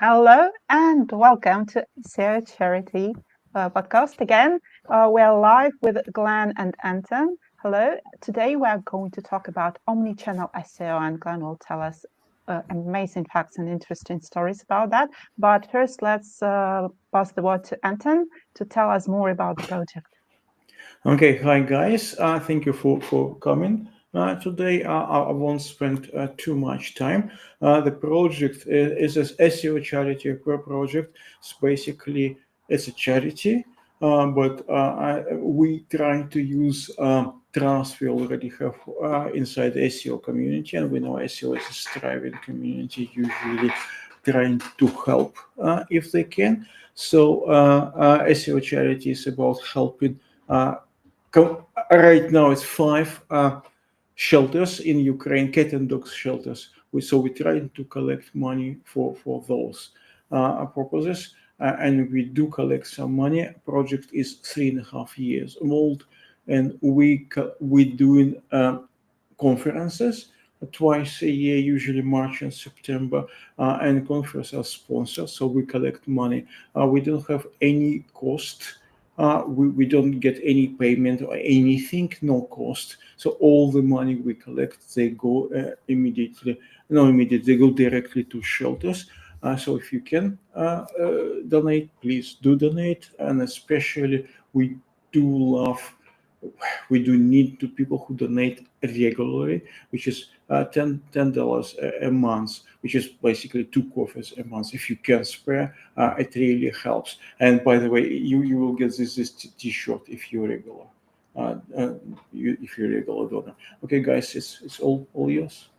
Hello and welcome to SEOcharity podcast again. We're live with Glen and Anton. Hello. Today we're going to talk about omni-channel SEO, and Glen will tell us amazing facts and interesting stories about that. But first, let's pass the word to Anton to tell us more about the project. Okay, hi guys. Thank you for coming. Today I won't spend too much time. The project is a SEOcharity project. It's basically it's a charity, but we trying to use trust we already have inside the SEO community, and we know SEO is a striving community, usually trying to help if they can. So SEOcharity is about helping. Right now, it's 5 shelters in Ukraine, cat and dog shelters. So we're trying to collect money for those purposes, and we do collect some money. Project is 3.5 years old, and we doing conferences twice a year, usually March and September, and conferences are sponsored, so we collect money. We don't have any cost. We don't get any payment or anything, no cost. So all the money we collect, they go they go directly to shelters. So if you can donate, please do donate. And especially we do need to people who donate regularly, which is $10 a month, which is basically 2 coffees a month. If you can spare, it really helps. And by the way, you will get this T-shirt if you're regular. If you're regular donor. Okay, guys, it's all yours.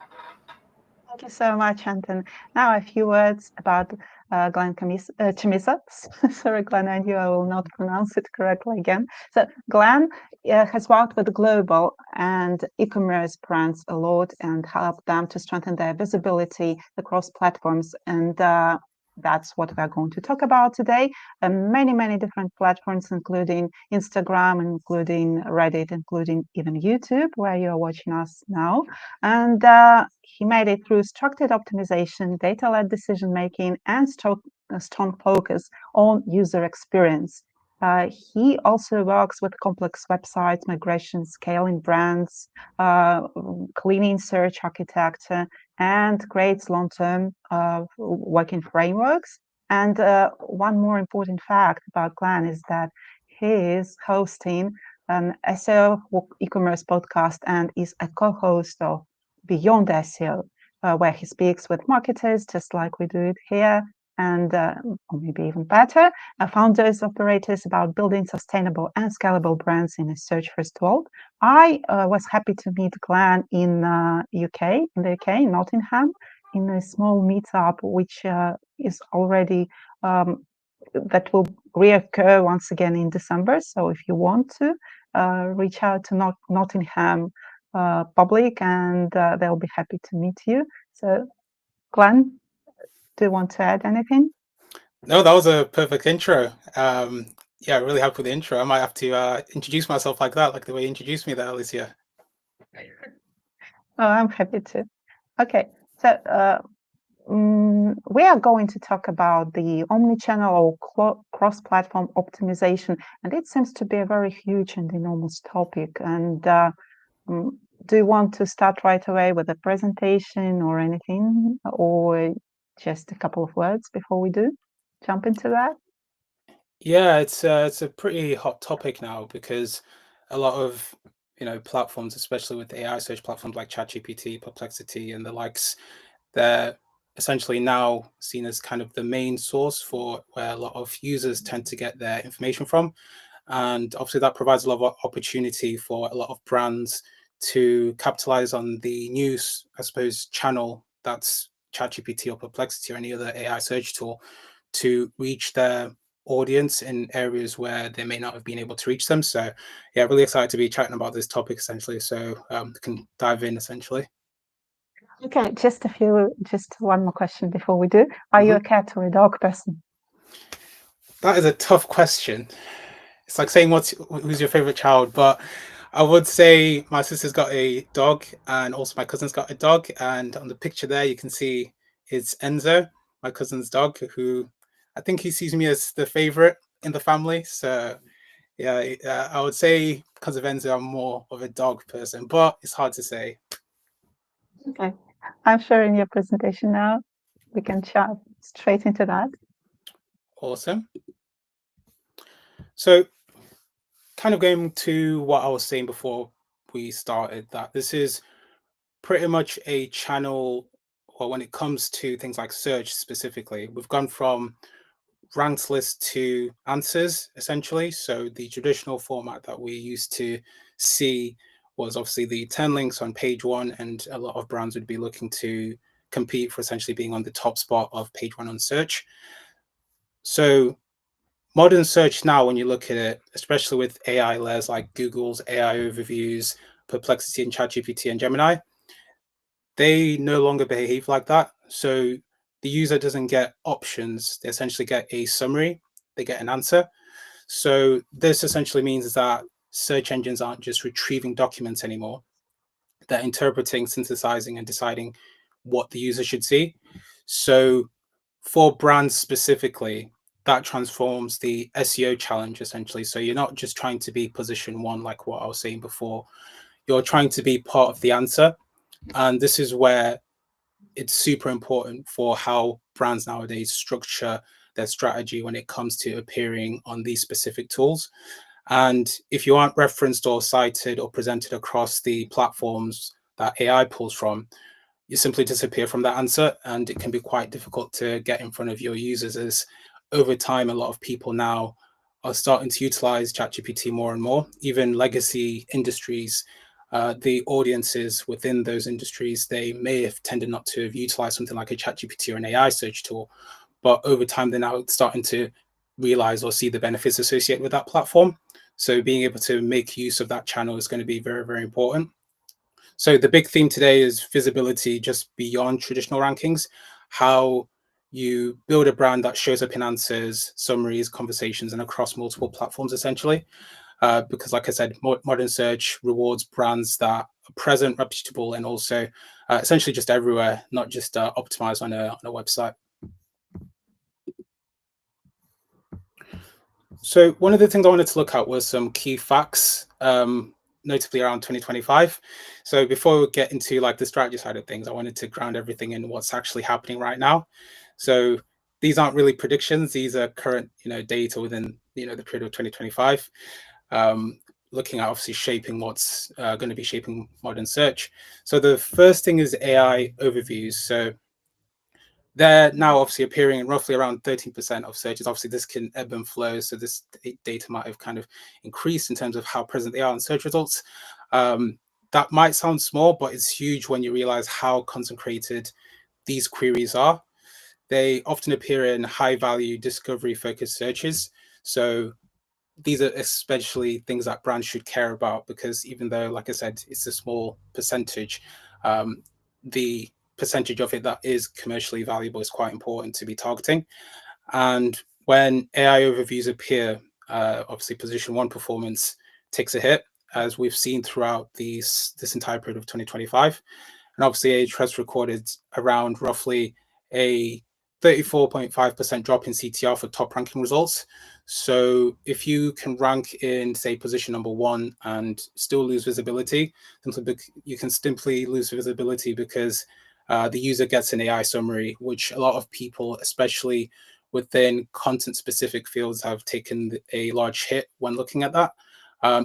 Thank you so much, Anton. Now a few words about Glen Chamisa. Sorry, Glen, I knew I will not pronounce it correctly again. So Glen has worked with global and e-commerce brands a lot and helped them to strengthen their visibility across platforms. And that's what we're going to talk about today. Many different platforms, including Instagram, including Reddit, including even YouTube, where you're watching us now. And he made it through structured optimization, data-led decision-making, and strong focus on user experience. He also works with complex websites, migration, scaling brands, cleaning search architecture, and creates long-term working frameworks. And one more important fact about Glen is that he is hosting an SEO e-commerce podcast and is a co-host of Beyond SEO, where he speaks with marketers, just like we do it here, and or maybe even better, founders, operators about building sustainable and scalable brands in a search-first world. I was happy to meet Glen in the UK, in Nottingham, in a small meetup, which is already that will reoccur once again in December. So if you want to reach out to Nottingham public, and they'll be happy to meet you. So, Glen, do you want to add anything? No, that was a perfect intro. Yeah, really happy with the intro. I might have to introduce myself like that, like the way you introduced me there, Alicia. Oh, I'm happy to. Okay, so we are going to talk about the omni-channel or cross-platform optimization, and it seems to be a very huge and enormous topic. And do you want to start right away with a presentation or anything, or just a couple of words before we do jump into that? Yeah, it's a pretty hot topic now because a lot of platforms, especially with AI search platforms like ChatGPT, Perplexity, and the likes, they're essentially now seen as kind of the main source for where a lot of users tend to get their information from. And obviously that provides a lot of opportunity for a lot of brands to capitalize on the news, I suppose, channel that's ChatGPT or Perplexity or any other AI search tool to reach their audience in areas where they may not have been able to reach them. So yeah, really excited to be chatting about this topic essentially. So can dive in essentially. Okay, just one more question before we do. Are you a cat or a dog person? That is a tough question. It's like saying who's your favorite child, but I would say my sister's got a dog and also my cousin's got a dog. And on the picture there, you can see it's Enzo, my cousin's dog, who I think he sees me as the favorite in the family. So yeah, I would say because of Enzo, I'm more of a dog person, but it's hard to say. Okay, I'm sharing your presentation now. We can chat straight into that. Awesome. So kind of going to what I was saying before we started, that this is pretty much a channel, or when it comes to things like search specifically, we've gone from ranked list to answers essentially. So the traditional format that we used to see was obviously the 10 links on page one, and a lot of brands would be looking to compete for essentially being on the top spot of page one on search. So modern search now, when you look at it, especially with AI layers like Google's AI overviews, Perplexity and ChatGPT and Gemini, they no longer behave like that. So the user doesn't get options, they essentially get a summary, they get an answer. So this essentially means that search engines aren't just retrieving documents anymore, they're interpreting, synthesizing, and deciding what the user should see. So for brands specifically, that transforms the SEO challenge essentially. So you're not just trying to be position one, like what I was saying before, you're trying to be part of the answer. And this is where it's super important for how brands nowadays structure their strategy when it comes to appearing on these specific tools. And if you aren't referenced or cited or presented across the platforms that AI pulls from, you simply disappear from that answer, and it can be quite difficult to get in front of your users, as over time a lot of people now are starting to utilize ChatGPT more and more. Even legacy industries, the audiences within those industries, they may have tended not to have utilized something like a ChatGPT or an AI search tool, but over time they're now starting to realize or see the benefits associated with that platform. So being able to make use of that channel is going to be very, very important. So the big theme today is visibility just beyond traditional rankings, how you build a brand that shows up in answers, summaries, conversations, and across multiple platforms, essentially. Because like I said, modern search rewards brands that are present, reputable, and also essentially just everywhere, not just optimized on a website. So one of the things I wanted to look at was some key facts, notably around 2025. So before we get into like the strategy side of things, I wanted to ground everything in what's actually happening right now. So these aren't really predictions; these are current, data within the period of 2025. Looking at obviously shaping what's going to be shaping modern search. So the first thing is AI overviews. So they're now obviously appearing in roughly around 13% of searches. Obviously, this can ebb and flow, so this data might have kind of increased in terms of how present they are in search results. That might sound small, but it's huge when you realize how concentrated these queries are. They often appear in high-value discovery-focused searches. So these are especially things that brands should care about, because even though, like I said, it's a small percentage, the percentage of it that is commercially valuable is quite important to be targeting. And when AI overviews appear, obviously position one performance takes a hit, as we've seen throughout this entire period of 2025. And obviously Ahrefs recorded around roughly a 34.5% drop in CTR for top ranking results. So if you can rank in, say, position number one and still lose visibility, you can simply lose visibility because the user gets an AI summary, which a lot of people, especially within content-specific fields, have taken a large hit when looking at that.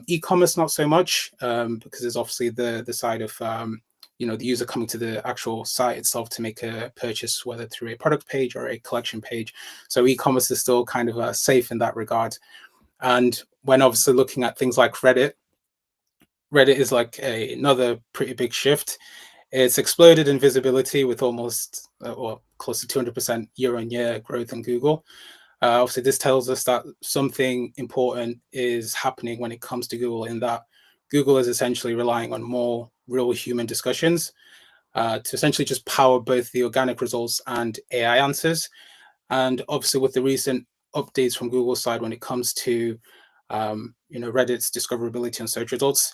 E-commerce, not so much, because there's obviously the side of the user coming to the actual site itself to make a purchase, whether through a product page or a collection page. So e-commerce is still kind of safe in that regard. And when obviously looking at things like Reddit is like another pretty big shift. It's exploded in visibility with almost or close to 200% year-on-year growth in Google. Obviously, this tells us that something important is happening when it comes to Google, in that Google is essentially relying on more real human discussions to essentially just power both the organic results and AI answers. And obviously, with the recent updates from Google's side when it comes to Reddit's discoverability on search results,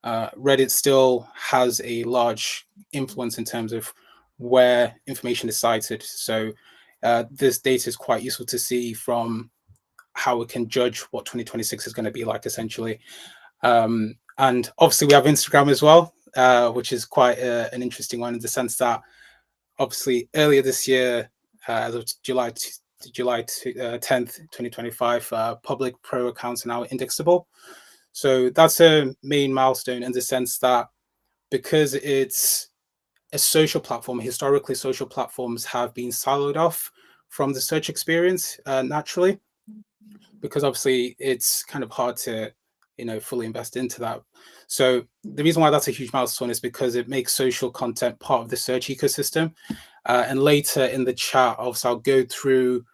Reddit still has a large influence in terms of where information is cited. So this data is quite useful to see from how we can judge what 2026 is going to be like, essentially. And obviously we have Instagram as well, which is quite an interesting one in the sense that obviously earlier this year, as of July 10th, 2025, public pro accounts are now indexable. So that's a main milestone in the sense that because it's a social platform, historically social platforms have been siloed off from the search experience naturally, because obviously it's kind of hard to, fully invest into that. So the reason why that's a huge milestone is because it makes social content part of the search ecosystem. And later in the chat, also I'll go through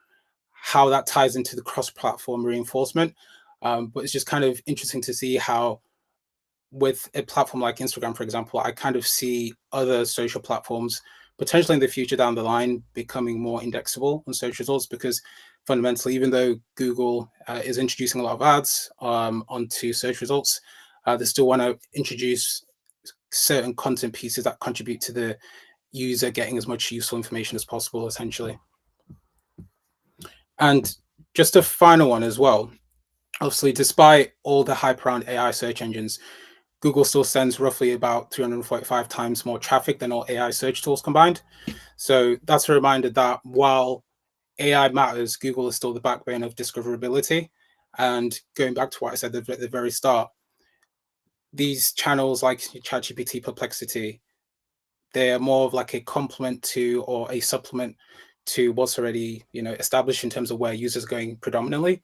how that ties into the cross-platform reinforcement. But it's just kind of interesting to see how with a platform like Instagram, for example, I kind of see other social platforms potentially in the future down the line becoming more indexable on search results, because fundamentally, even though Google is introducing a lot of ads onto search results, they still want to introduce certain content pieces that contribute to the user getting as much useful information as possible, essentially. And just a final one as well. Obviously, despite all the hype around AI search engines, Google still sends roughly about 345 times more traffic than all AI search tools combined. So that's a reminder that while AI matters, Google is still the backbone of discoverability. And going back to what I said at the very start, these channels like ChatGPT, Perplexity, they're more of like a complement to or a supplement to what's already established in terms of where users are going predominantly.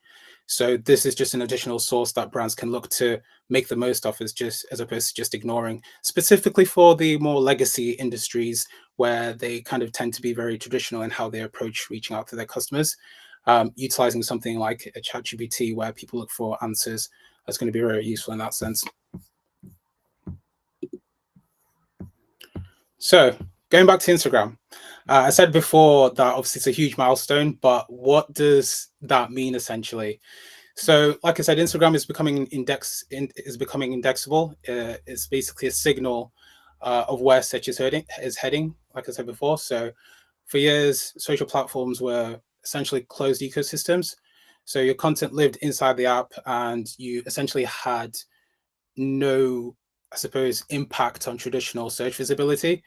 So this is just an additional source that brands can look to make the most of, as opposed to just ignoring, specifically for the more legacy industries where they kind of tend to be very traditional in how they approach reaching out to their customers. Utilizing something like a ChatGPT where people look for answers, that's going to be very useful in that sense. So going back to Instagram, I said before that obviously it's a huge milestone, but what does that mean essentially? So like I said, Instagram is becoming indexable. It's basically a signal of where search is heading, like I said before. So for years, social platforms were essentially closed ecosystems. So your content lived inside the app and you essentially had no, I suppose, impact on traditional search visibility.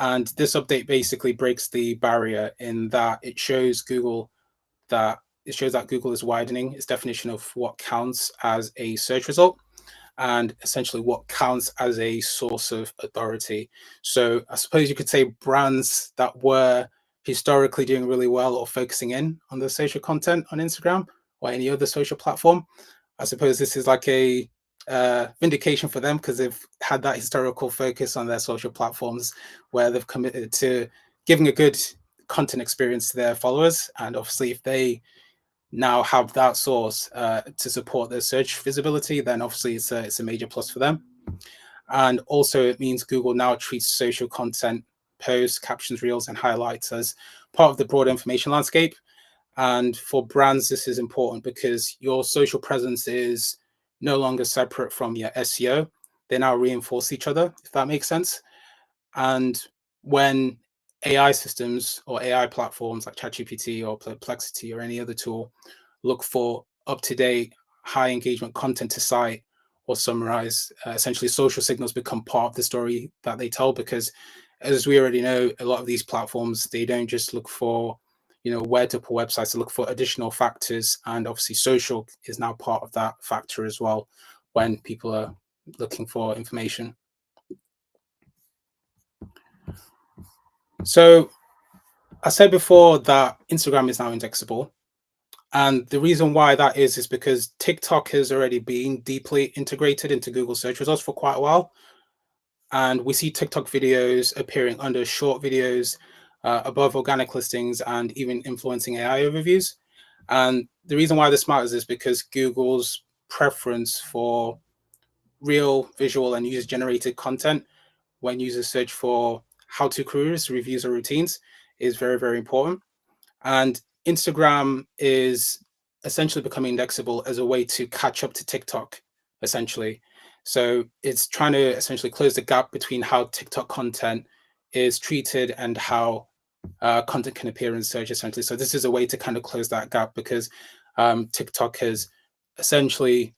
And this update basically breaks the barrier in that it shows that Google is widening its definition of what counts as a search result and essentially what counts as a source of authority. So I suppose you could say brands that were historically doing really well or focusing in on the social content on Instagram or any other social platform, I suppose this is like a vindication for them, because they've had that historical focus on their social platforms where they've committed to giving a good content experience to their followers. And obviously if they now have that source to support their search visibility, then obviously it's a major plus for them. And also it means Google now treats social content, posts, captions, reels, and highlights as part of the broader information landscape. And for brands, this is important because your social presence is no longer separate from your SEO. They now reinforce each other, if that makes sense. And when AI systems or AI platforms like ChatGPT or Perplexity or any other tool look for up-to-date, high engagement content to cite or summarize, essentially social signals become part of the story that they tell, because as we already know, a lot of these platforms, they don't just look for where to put websites, to look for additional factors. And obviously social is now part of that factor as well when people are looking for information. So I said before that Instagram is now indexable. And the reason why that is because TikTok has already been deeply integrated into Google search results for quite a while. And we see TikTok videos appearing under short videos, above organic listings, and even influencing AI overviews. And the reason why this matters is because Google's preference for real, visual, and user-generated content when users search for how-to queries, reviews, or routines is very, very important. And Instagram is essentially becoming indexable as a way to catch up to TikTok, essentially. So it's trying to essentially close the gap between how TikTok content is treated and how content can appear in search essentially. So this is a way to kind of close that gap, because TikTok has essentially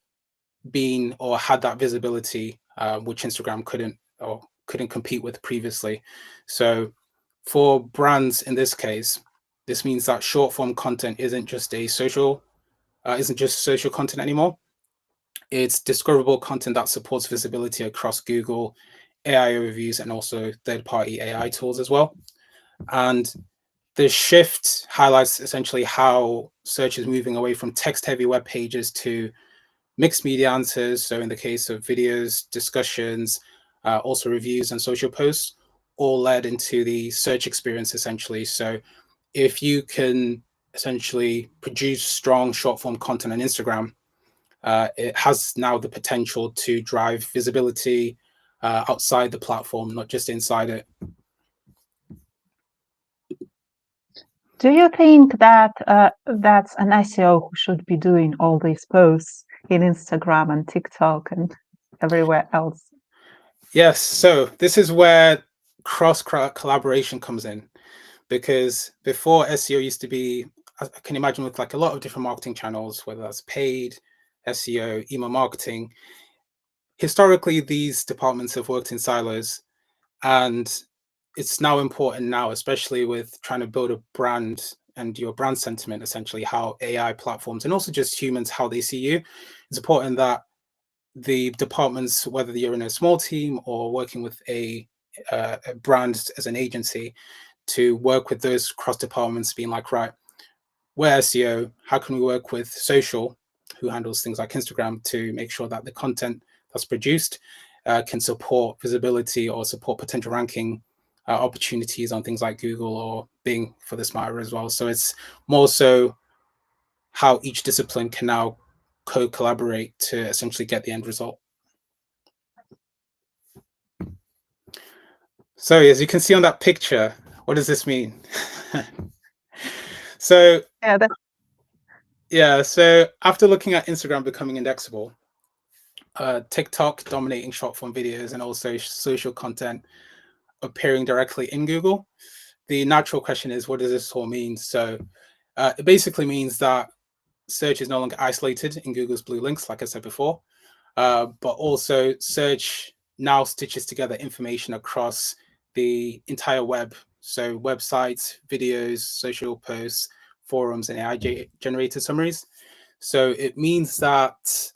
been or had that visibility which Instagram couldn't compete with previously. So for brands in this case, this means that short form content isn't just social content anymore. It's discoverable content that supports visibility across Google, AI overviews, and also third-party AI tools as well. And the shift highlights essentially how search is moving away from text-heavy web pages to mixed media answers. So in the case of videos, discussions, also reviews and social posts, all led into the search experience essentially. So if you can essentially produce strong short form content on Instagram, it has now the potential to drive visibility outside the platform, not just inside it. Do you think that that's an SEO who should be doing all these posts in Instagram and TikTok and everywhere else? Yes. So this is where cross collaboration comes in, because before SEO used to be, I can imagine, with like a lot of different marketing channels, whether that's paid, SEO, email marketing. Historically, these departments have worked in silos, and it's now important now, especially with trying to build a brand and your brand sentiment, essentially how AI platforms and also just humans, how they see you. It's important that the departments, whether you're in a small team or working with a brand as an agency, to work with those cross departments, being like, right, we're SEO, how can we work with social, who handles things like Instagram, to make sure that the content that's produced can support visibility or support potential ranking opportunities on things like Google or Bing for this matter as well. So it's more so how each discipline can now co-collaborate to essentially get the end result. So as you can see on that picture, what does this mean? So so after looking at Instagram becoming indexable, TikTok dominating short form videos, and also social content appearing directly in Google, the natural question is, what does this all mean? So it basically means that search is no longer isolated in Google's blue links, like I said before, but also search now stitches together information across the entire web. So websites, videos, social posts, forums, and AI-generated summaries. So it means that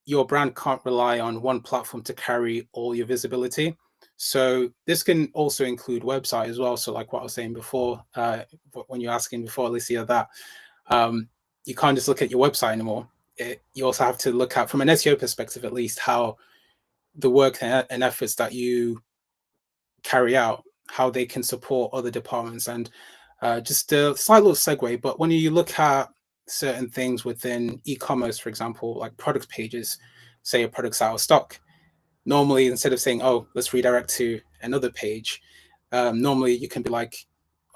your brand can't rely on one platform to carry all your visibility. So this can also include website as well. So like what I was saying before, when you're asking before, Alicia, that you can't just look at your website anymore. You also have to look at, from an SEO perspective at least, how the work and efforts that you carry out, how they can support other departments. And just a slight little segue, but when you look at certain things within e-commerce, for example, like product pages, say a product's out of stock, normally instead of saying, oh, let's redirect to another page, normally you can be like,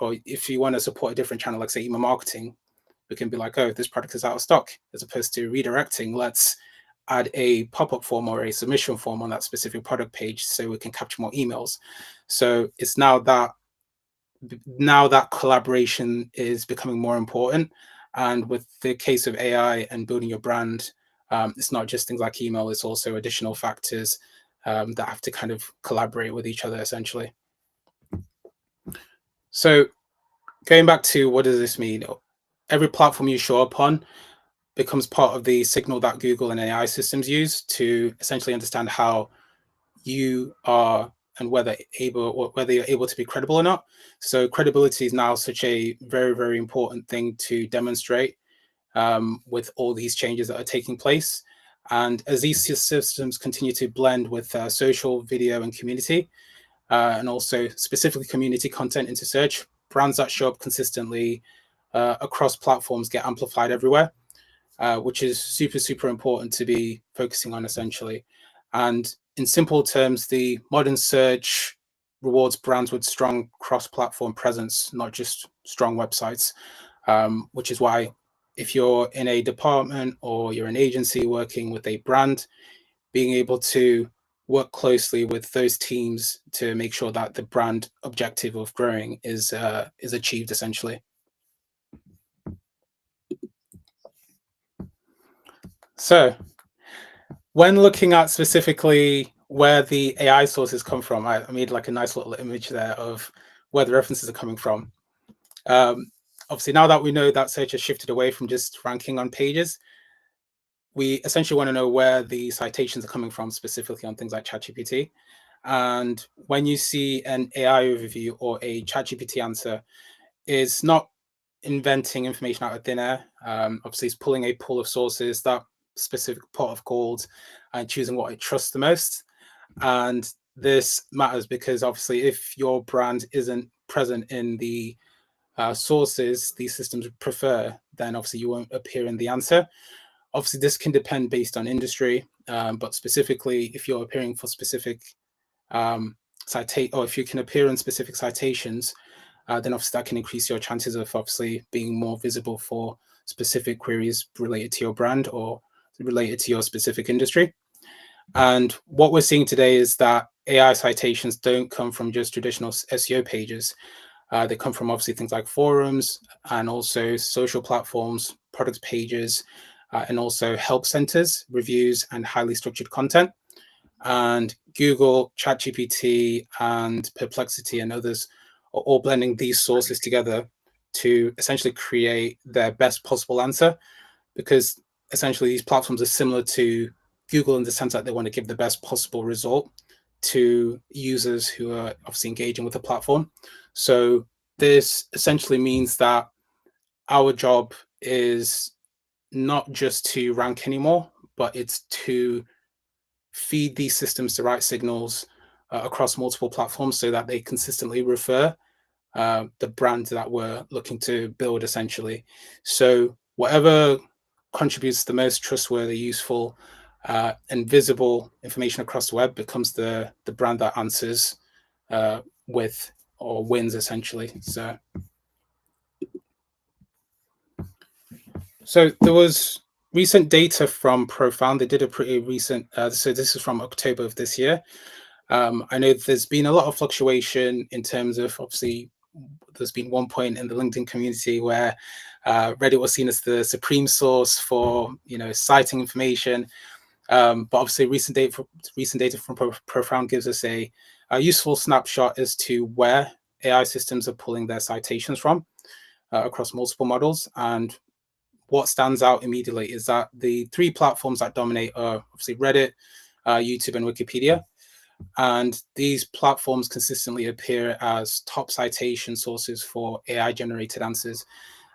or if you want to support a different channel, like say email marketing, we can be like, oh, this product is out of stock, as opposed to redirecting, let's add a pop-up form or a submission form on that specific product page so we can capture more emails. So it's now that collaboration is becoming more important. And with the case of AI and building your brand, it's not just things like email, it's also additional factors that have to kind of collaborate with each other, essentially. So going back to what does this mean? Every platform you show up on becomes part of the signal that Google and AI systems use to essentially understand how you are and whether you're able to be credible or not. So credibility is now such a very, very important thing to demonstrate with all these changes that are taking place. And as these systems continue to blend with social, video, and community, and also specifically community content into search, brands that show up consistently across platforms get amplified everywhere, which is super, super important to be focusing on, essentially. And in simple terms, the modern search rewards brands with strong cross-platform presence, not just strong websites, which is why if you're in a department or you're an agency working with a brand, being able to work closely with those teams to make sure that the brand objective of growing is achieved, essentially. So when looking at specifically where the AI sources come from, I made like a nice little image there of where the references are coming from. Obviously, now that we know that search has shifted away from just ranking on pages, we essentially want to know where the citations are coming from, specifically on things like ChatGPT. And when you see an AI overview or a ChatGPT answer, is not inventing information out of thin air. Obviously, it's pulling a pool of sources, that specific pot of gold, and choosing what it trusts the most. And this matters because obviously, if your brand isn't present in the sources these systems prefer, then obviously you won't appear in the answer. Obviously, this can depend based on industry, but specifically, if you're appearing for specific or if you can appear in specific citations, then obviously that can increase your chances of obviously being more visible for specific queries related to your brand or related to your specific industry. And what we're seeing today is that AI citations don't come from just traditional SEO pages. They come from obviously things like forums and also social platforms, product pages, and also help centers, reviews, and highly structured content. And Google, ChatGPT, and Perplexity and others are all blending these sources together to essentially create their best possible answer, because essentially these platforms are similar to Google in the sense that they want to give the best possible result to users who are obviously engaging with the platform. So this essentially means that our job is not just to rank anymore, but it's to feed these systems the right signals across multiple platforms so that they consistently refer the brand that we're looking to build, essentially. So whatever contributes the most trustworthy, useful, and visible information across the web becomes the brand that answers with or wins, essentially. So there was recent data from Profound. They did a pretty recent, so this is from October of this year. I know there's been a lot of fluctuation in terms of, obviously, there's been one point in the LinkedIn community where Reddit was seen as the supreme source for, citing information. But obviously recent data from Profound gives us a useful snapshot as to where AI systems are pulling their citations from across multiple models. And what stands out immediately is that the three platforms that dominate are obviously Reddit, YouTube, and Wikipedia. And these platforms consistently appear as top citation sources for AI-generated answers.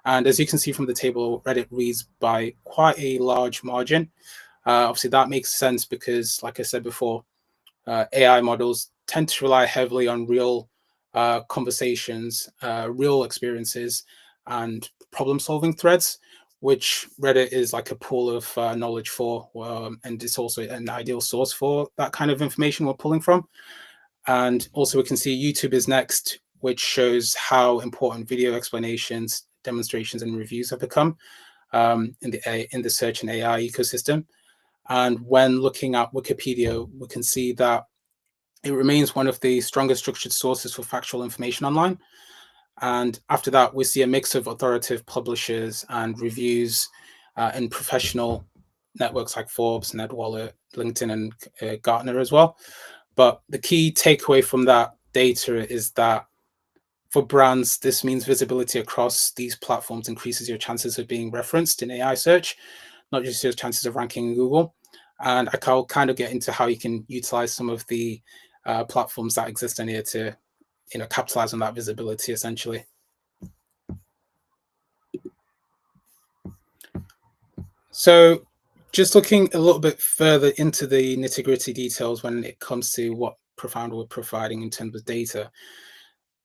And as you can see from the table, Reddit reads by quite a large margin. Obviously, that makes sense because, like I said before, AI models tend to rely heavily on real conversations, real experiences, and problem-solving threads, which Reddit is like a pool of knowledge for, and it's also an ideal source for that kind of information we're pulling from. And also we can see YouTube is next, which shows how important video explanations, demonstrations, and reviews have become in the search and AI ecosystem. And when looking at Wikipedia, we can see that it remains one of the strongest structured sources for factual information online. And after that, we see a mix of authoritative publishers and reviews in professional networks like Forbes, NerdWallet, LinkedIn, and Gartner as well. But the key takeaway from that data is that for brands, this means visibility across these platforms increases your chances of being referenced in AI search, not just your chances of ranking in Google. And I'll kind of get into how you can utilize some of the platforms that exist in here to capitalize on that visibility, essentially. So just looking a little bit further into the nitty-gritty details when it comes to what Profound were providing in terms of data,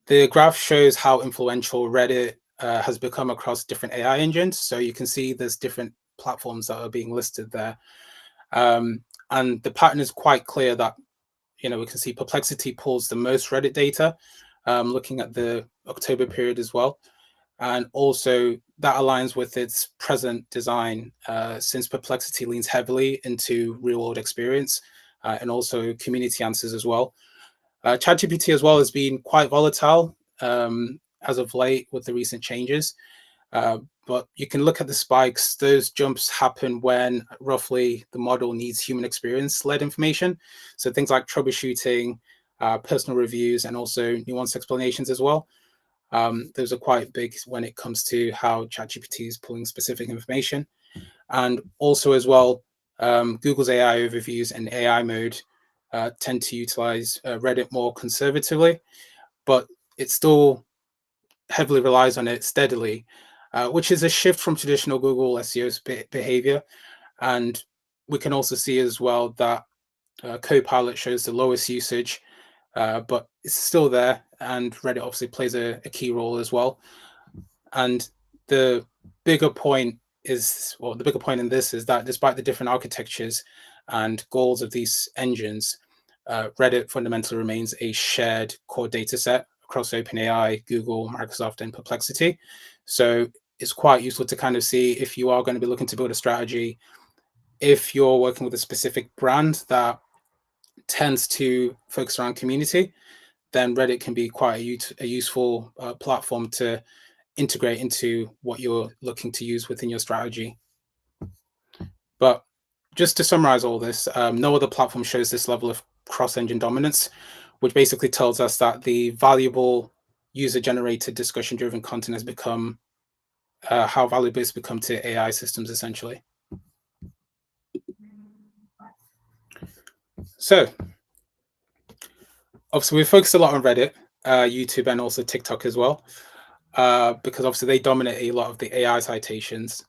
the graph shows how influential Reddit has become across different AI engines. So you can see there's different platforms that are being listed there. And the pattern is quite clear that, we can see Perplexity pulls the most Reddit data, looking at the October period as well. And also that aligns with its present design, since Perplexity leans heavily into real-world experience and also community answers as well. ChatGPT as well has been quite volatile as of late with the recent changes. But you can look at the spikes. Those jumps happen when roughly the model needs human experience-led information. So things like troubleshooting, personal reviews, and also nuanced explanations as well. Those are quite big when it comes to how ChatGPT is pulling specific information. And also as well, Google's AI overviews and AI mode tend to utilize Reddit more conservatively, but it still heavily relies on it steadily, which is a shift from traditional Google SEO behavior. And we can also see as well that Copilot shows the lowest usage, but it's still there. And Reddit obviously plays a key role as well. And the bigger point is, well, the bigger point in this is that despite the different architectures and goals of these engines, Reddit fundamentally remains a shared core data set across OpenAI, Google, Microsoft, and Perplexity. So it's quite useful to kind of see if you are going to be looking to build a strategy, if you're working with a specific brand that tends to focus around community, then Reddit can be quite a useful platform to integrate into what you're looking to use within your strategy. But just to summarize all this, no other platform shows this level of cross-engine dominance, which basically tells us that the valuable user-generated discussion-driven content has become how valuable it's become to AI systems, essentially. So, obviously, we focused a lot on Reddit, YouTube, and also TikTok as well, because obviously they dominate a lot of the AI citations.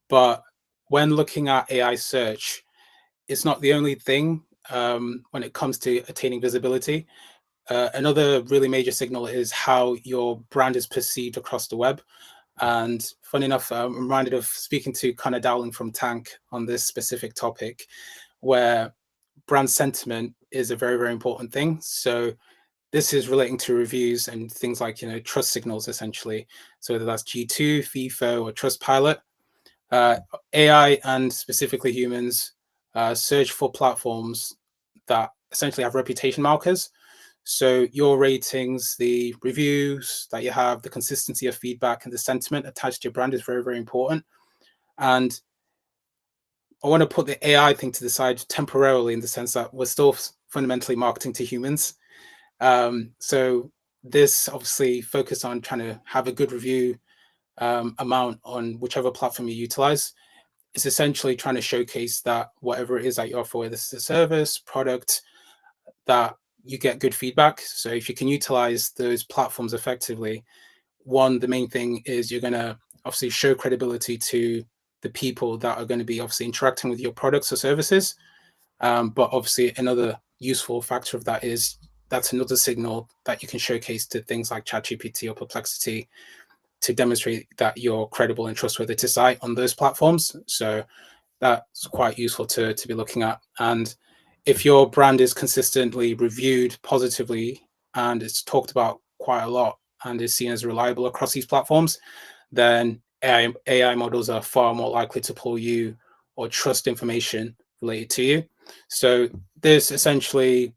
But when looking at AI search, it's not the only thing when it comes to attaining visibility. Another really major signal is how your brand is perceived across the web. And funny enough, I'm reminded of speaking to Connor Dowling from Tank on this specific topic, where brand sentiment is a very, very important thing. So this is relating to reviews and things like, trust signals, essentially. So whether that's G2, FIFO, or Trustpilot, AI and specifically humans search for platforms that essentially have reputation markers. So your ratings, the reviews that you have, the consistency of feedback, and the sentiment attached to your brand is very, very important. And I want to put the AI thing to the side temporarily in the sense that we're still fundamentally marketing to humans. So this obviously focused on trying to have a good review amount on whichever platform you utilize. It's essentially trying to showcase that whatever it is that you offer, whether it's a service, product, that you get good feedback. So if you can utilize those platforms effectively, one, the main thing is you're going to obviously show credibility to the people that are going to be obviously interacting with your products or services. But obviously another useful factor of that is that's another signal that you can showcase to things like ChatGPT or Perplexity to demonstrate that you're credible and trustworthy to cite on those platforms. So that's quite useful to be looking at. And if your brand is consistently reviewed positively and it's talked about quite a lot and is seen as reliable across these platforms, then AI models are far more likely to pull you or trust information related to you. So this essentially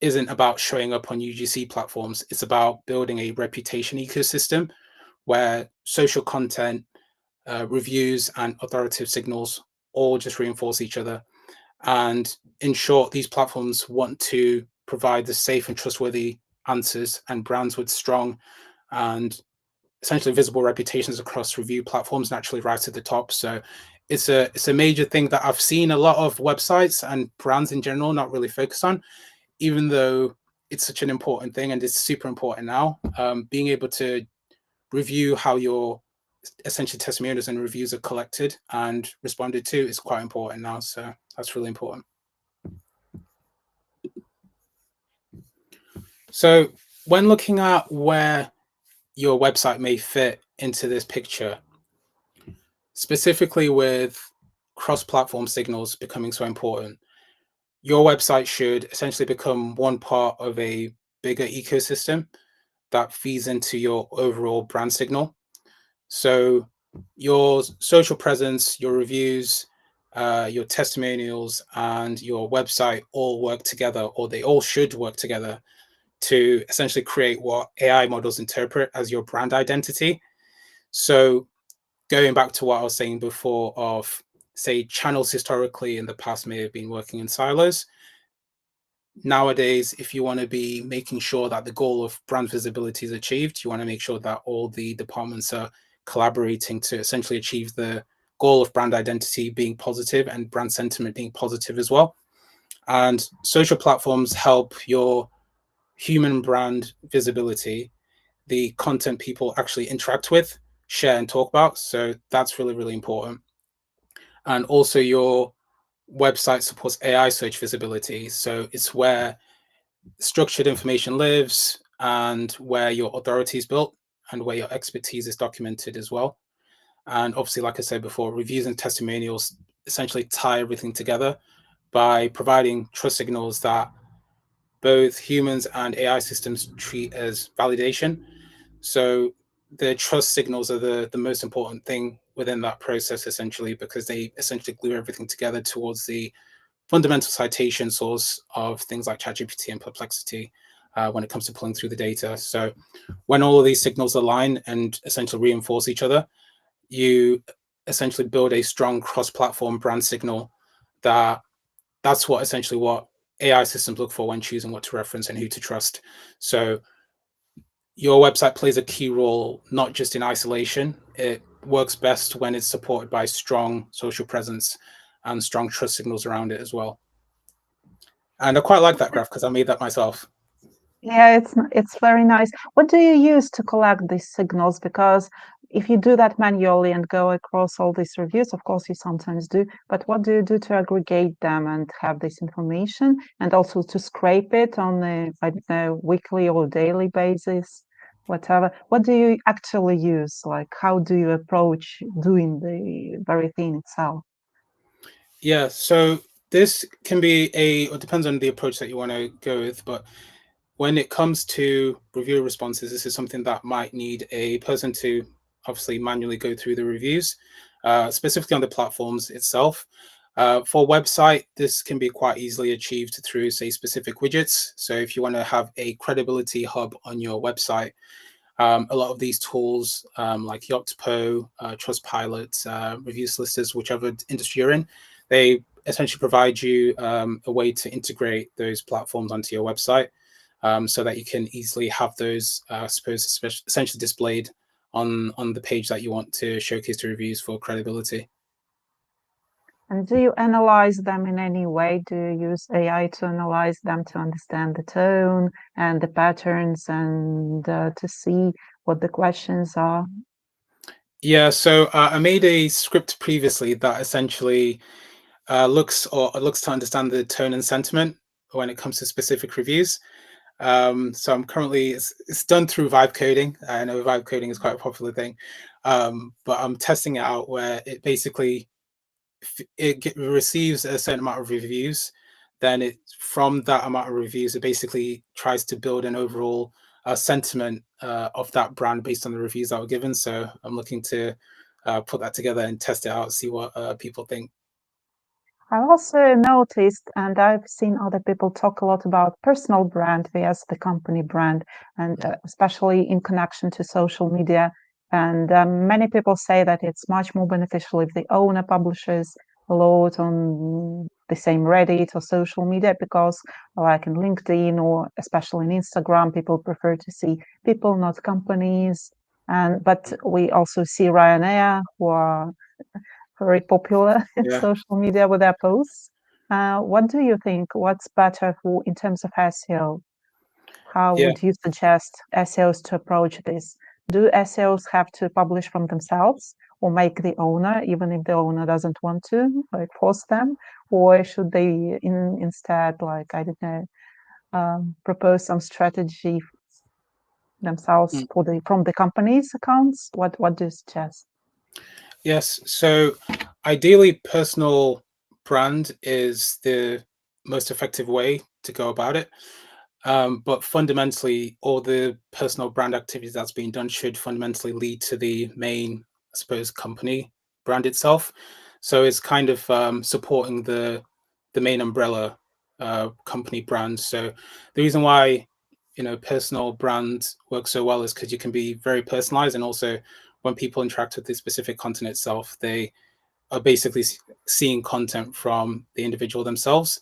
isn't about showing up on UGC platforms. It's about building a reputation ecosystem where social content, reviews, and authoritative signals all just reinforce each other. And in short, these platforms want to provide the safe and trustworthy answers, and brands with strong and essentially visible reputations across review platforms naturally rise to the top. So it's a major thing that I've seen a lot of websites and brands in general not really focus on, even though it's such an important thing and it's super important now. Being able to review how your essentially testimonials and reviews are collected and responded to is quite important now. So that's really important. So when looking at where your website may fit into this picture, specifically with cross-platform signals becoming so important, your website should essentially become one part of a bigger ecosystem that feeds into your overall brand signal. So your social presence, your reviews, your testimonials, and your website all work together, or they all should work together to essentially create what AI models interpret as your brand identity. So going back to what I was saying before of, say, channels historically in the past may have been working in silos. Nowadays, if you want to be making sure that the goal of brand visibility is achieved, you want to make sure that all the departments are collaborating to essentially achieve the goal of brand identity being positive and brand sentiment being positive as well. And social platforms help your human brand visibility, the content people actually interact with, share, and talk about. So that's really, really important. And also your website supports AI search visibility. So it's where structured information lives and where your authority is built and where your expertise is documented as well. And obviously, like I said before, reviews and testimonials essentially tie everything together by providing trust signals that both humans and AI systems treat as validation. So the trust signals are the most important thing within that process, essentially, because they essentially glue everything together towards the fundamental citation source of things like ChatGPT and Perplexity when it comes to pulling through the data. So when all of these signals align and essentially reinforce each other, you essentially build a strong cross-platform brand signal that's what essentially what AI systems look for when choosing what to reference and who to trust. So your website plays a key role, not just in isolation. It works best when it's supported by strong social presence and strong trust signals around it as well. And I quite like that graph because I made that myself. Yeah, it's very nice. What do you use to collect these signals? Because if you do that manually and go across all these reviews, of course you sometimes do, but what do you do to aggregate them and have this information, and also to scrape it on a weekly or daily basis, whatever? What do you actually use? Like, how do you approach doing the very thing itself? Yeah, so this can be it depends on the approach that you want to go with, but when it comes to review responses, this is something that might need a person to obviously manually go through the reviews, specifically on the platforms itself. For website, this can be quite easily achieved through, say, specific widgets. So if you want to have a credibility hub on your website, a lot of these tools like Yoctopo, Trustpilot, Review Solicitors, whichever industry you're in, they essentially provide you a way to integrate those platforms onto your website so that you can easily have those, I suppose, essentially displayed on the page that you want to showcase the reviews for credibility. And do you analyze them in any way? Do you use AI to analyze them to understand the tone and the patterns and to see what the questions are? Yeah, so I made a script previously that essentially looks to understand the tone and sentiment when it comes to specific reviews. So I'm currently it's done through vibe coding. I know vibe coding is quite a popular thing, but I'm testing it out where it basically receives a certain amount of reviews. Then it from that amount of reviews, it basically tries to build an overall sentiment of that brand based on the reviews that were given. So I'm looking to put that together and test it out, see what people think. I also noticed, and I've seen other people talk a lot about personal brand versus the company brand, and especially in connection to social media. And many people say that it's much more beneficial if the owner publishes a lot on the same Reddit or social media, because, like in LinkedIn or especially in Instagram, people prefer to see people, not companies. And but we also see Ryanair, who are very popular in Yeah. social media with their posts. What do you think? What's better for in terms of SEO? How Yeah. would you suggest SEOs to approach this? Do SEOs have to publish from themselves or make the owner, even if the owner doesn't want to, like force them? Or should they instead, like, I don't know, propose some strategy themselves Mm. for from the company's accounts? What do you suggest? Yes. So ideally, personal brand is the most effective way to go about it. But fundamentally, all the personal brand activities that's being done should fundamentally lead to the main, I suppose, company brand itself. So it's kind of supporting the main umbrella company brand. So the reason why personal brands work so well is because you can be very personalized, and also when people interact with the specific content itself, they are basically seeing content from the individual themselves,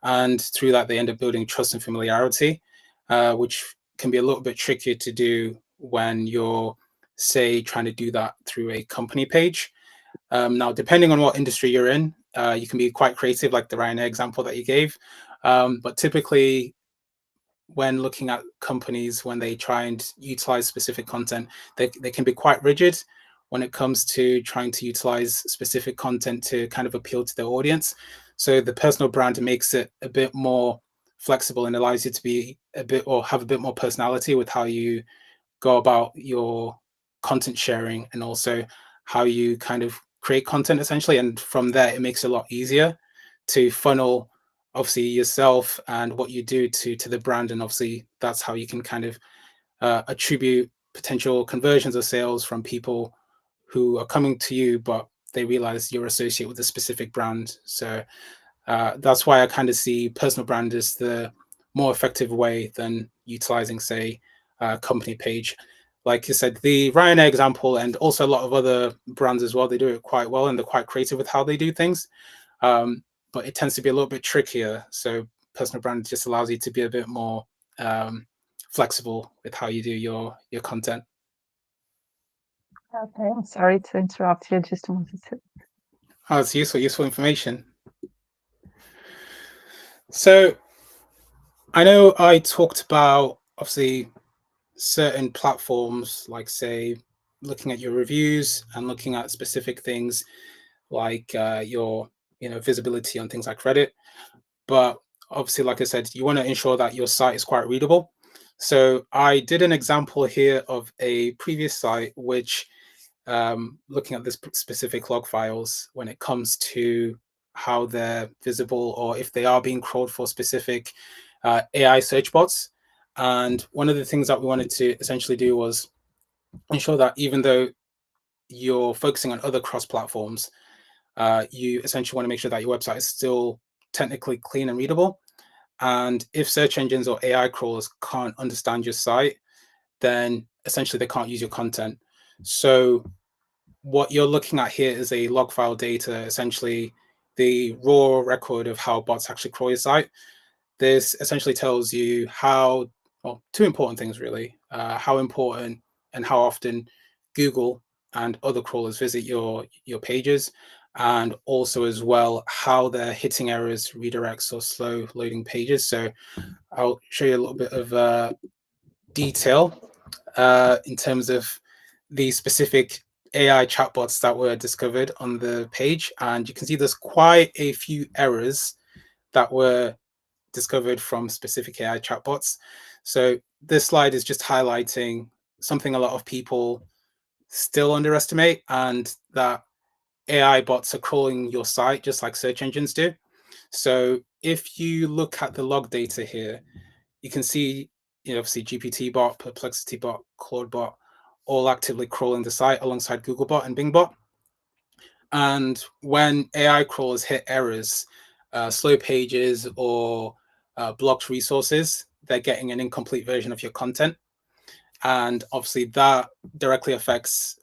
and through that they end up building trust and familiarity, which can be a little bit trickier to do when you're, say, trying to do that through a company page. Now, depending on what industry you're in, you can be quite creative, like the Ryanair example that you gave. But typically, when looking at companies, when they try and utilize specific content, they can be quite rigid when it comes to trying to utilize specific content to kind of appeal to their audience. So the personal brand makes it a bit more flexible and allows you to be a bit, or have a bit more personality with how you go about your content sharing, and also how you kind of create content essentially. And from there, it makes it a lot easier to funnel obviously yourself and what you do to the brand. And obviously that's how you can kind of attribute potential conversions or sales from people who are coming to you, but they realize you're associated with a specific brand. So that's why I kind of see personal brand as the more effective way than utilizing, say, a company page. Like you said, the Ryanair example, and also a lot of other brands as well, they do it quite well and they're quite creative with how they do things. But it tends to be a little bit trickier. So personal brand just allows you to be a bit more flexible with how you do your content. Okay, I'm sorry to interrupt you. Just wanted to. Oh, it's useful information. So I know I talked about obviously certain platforms, like say looking at your reviews and looking at specific things like your visibility on things like Reddit. But obviously, like I said, you want to ensure that your site is quite readable. So I did an example here of a previous site which, looking at this specific log files, when it comes to how they're visible or if they are being crawled for specific AI search bots. And one of the things that we wanted to essentially do was ensure that even though you're focusing on other cross platforms, you essentially want to make sure that your website is still technically clean and readable. And if search engines or AI crawlers can't understand your site, then essentially they can't use your content. So what you're looking at here is a log file data, essentially the raw record of how bots actually crawl your site. This essentially tells you how, well, two important things really, how important and how often Google and other crawlers visit your pages, and also as well how they're hitting errors, redirects, or slow loading pages. So I'll show you a little bit of detail in terms of the specific AI chatbots that were discovered on the page. And you can see there's quite a few errors that were discovered from specific AI chatbots. So this slide is just highlighting something a lot of people still underestimate, and that AI bots are crawling your site just like search engines do. So if you look at the log data here, you can see, obviously GPTBot, PerplexityBot, ClaudeBot, all actively crawling the site alongside Googlebot and BingBot. And when AI crawlers hit errors, slow pages, or blocked resources, they're getting an incomplete version of your content. And obviously that directly affects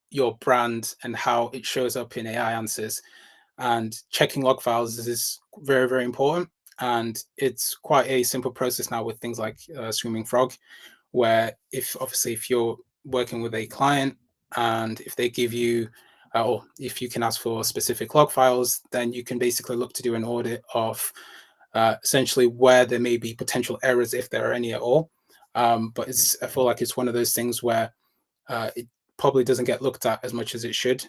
your brand and how it shows up in AI answers. And checking log files is very, very important. And it's quite a simple process now with things like Screaming Frog, where if you're working with a client and if they give you, or if you can ask for specific log files, then you can basically look to do an audit of essentially where there may be potential errors, if there are any at all. But I feel like it's one of those things where it probably doesn't get looked at as much as it should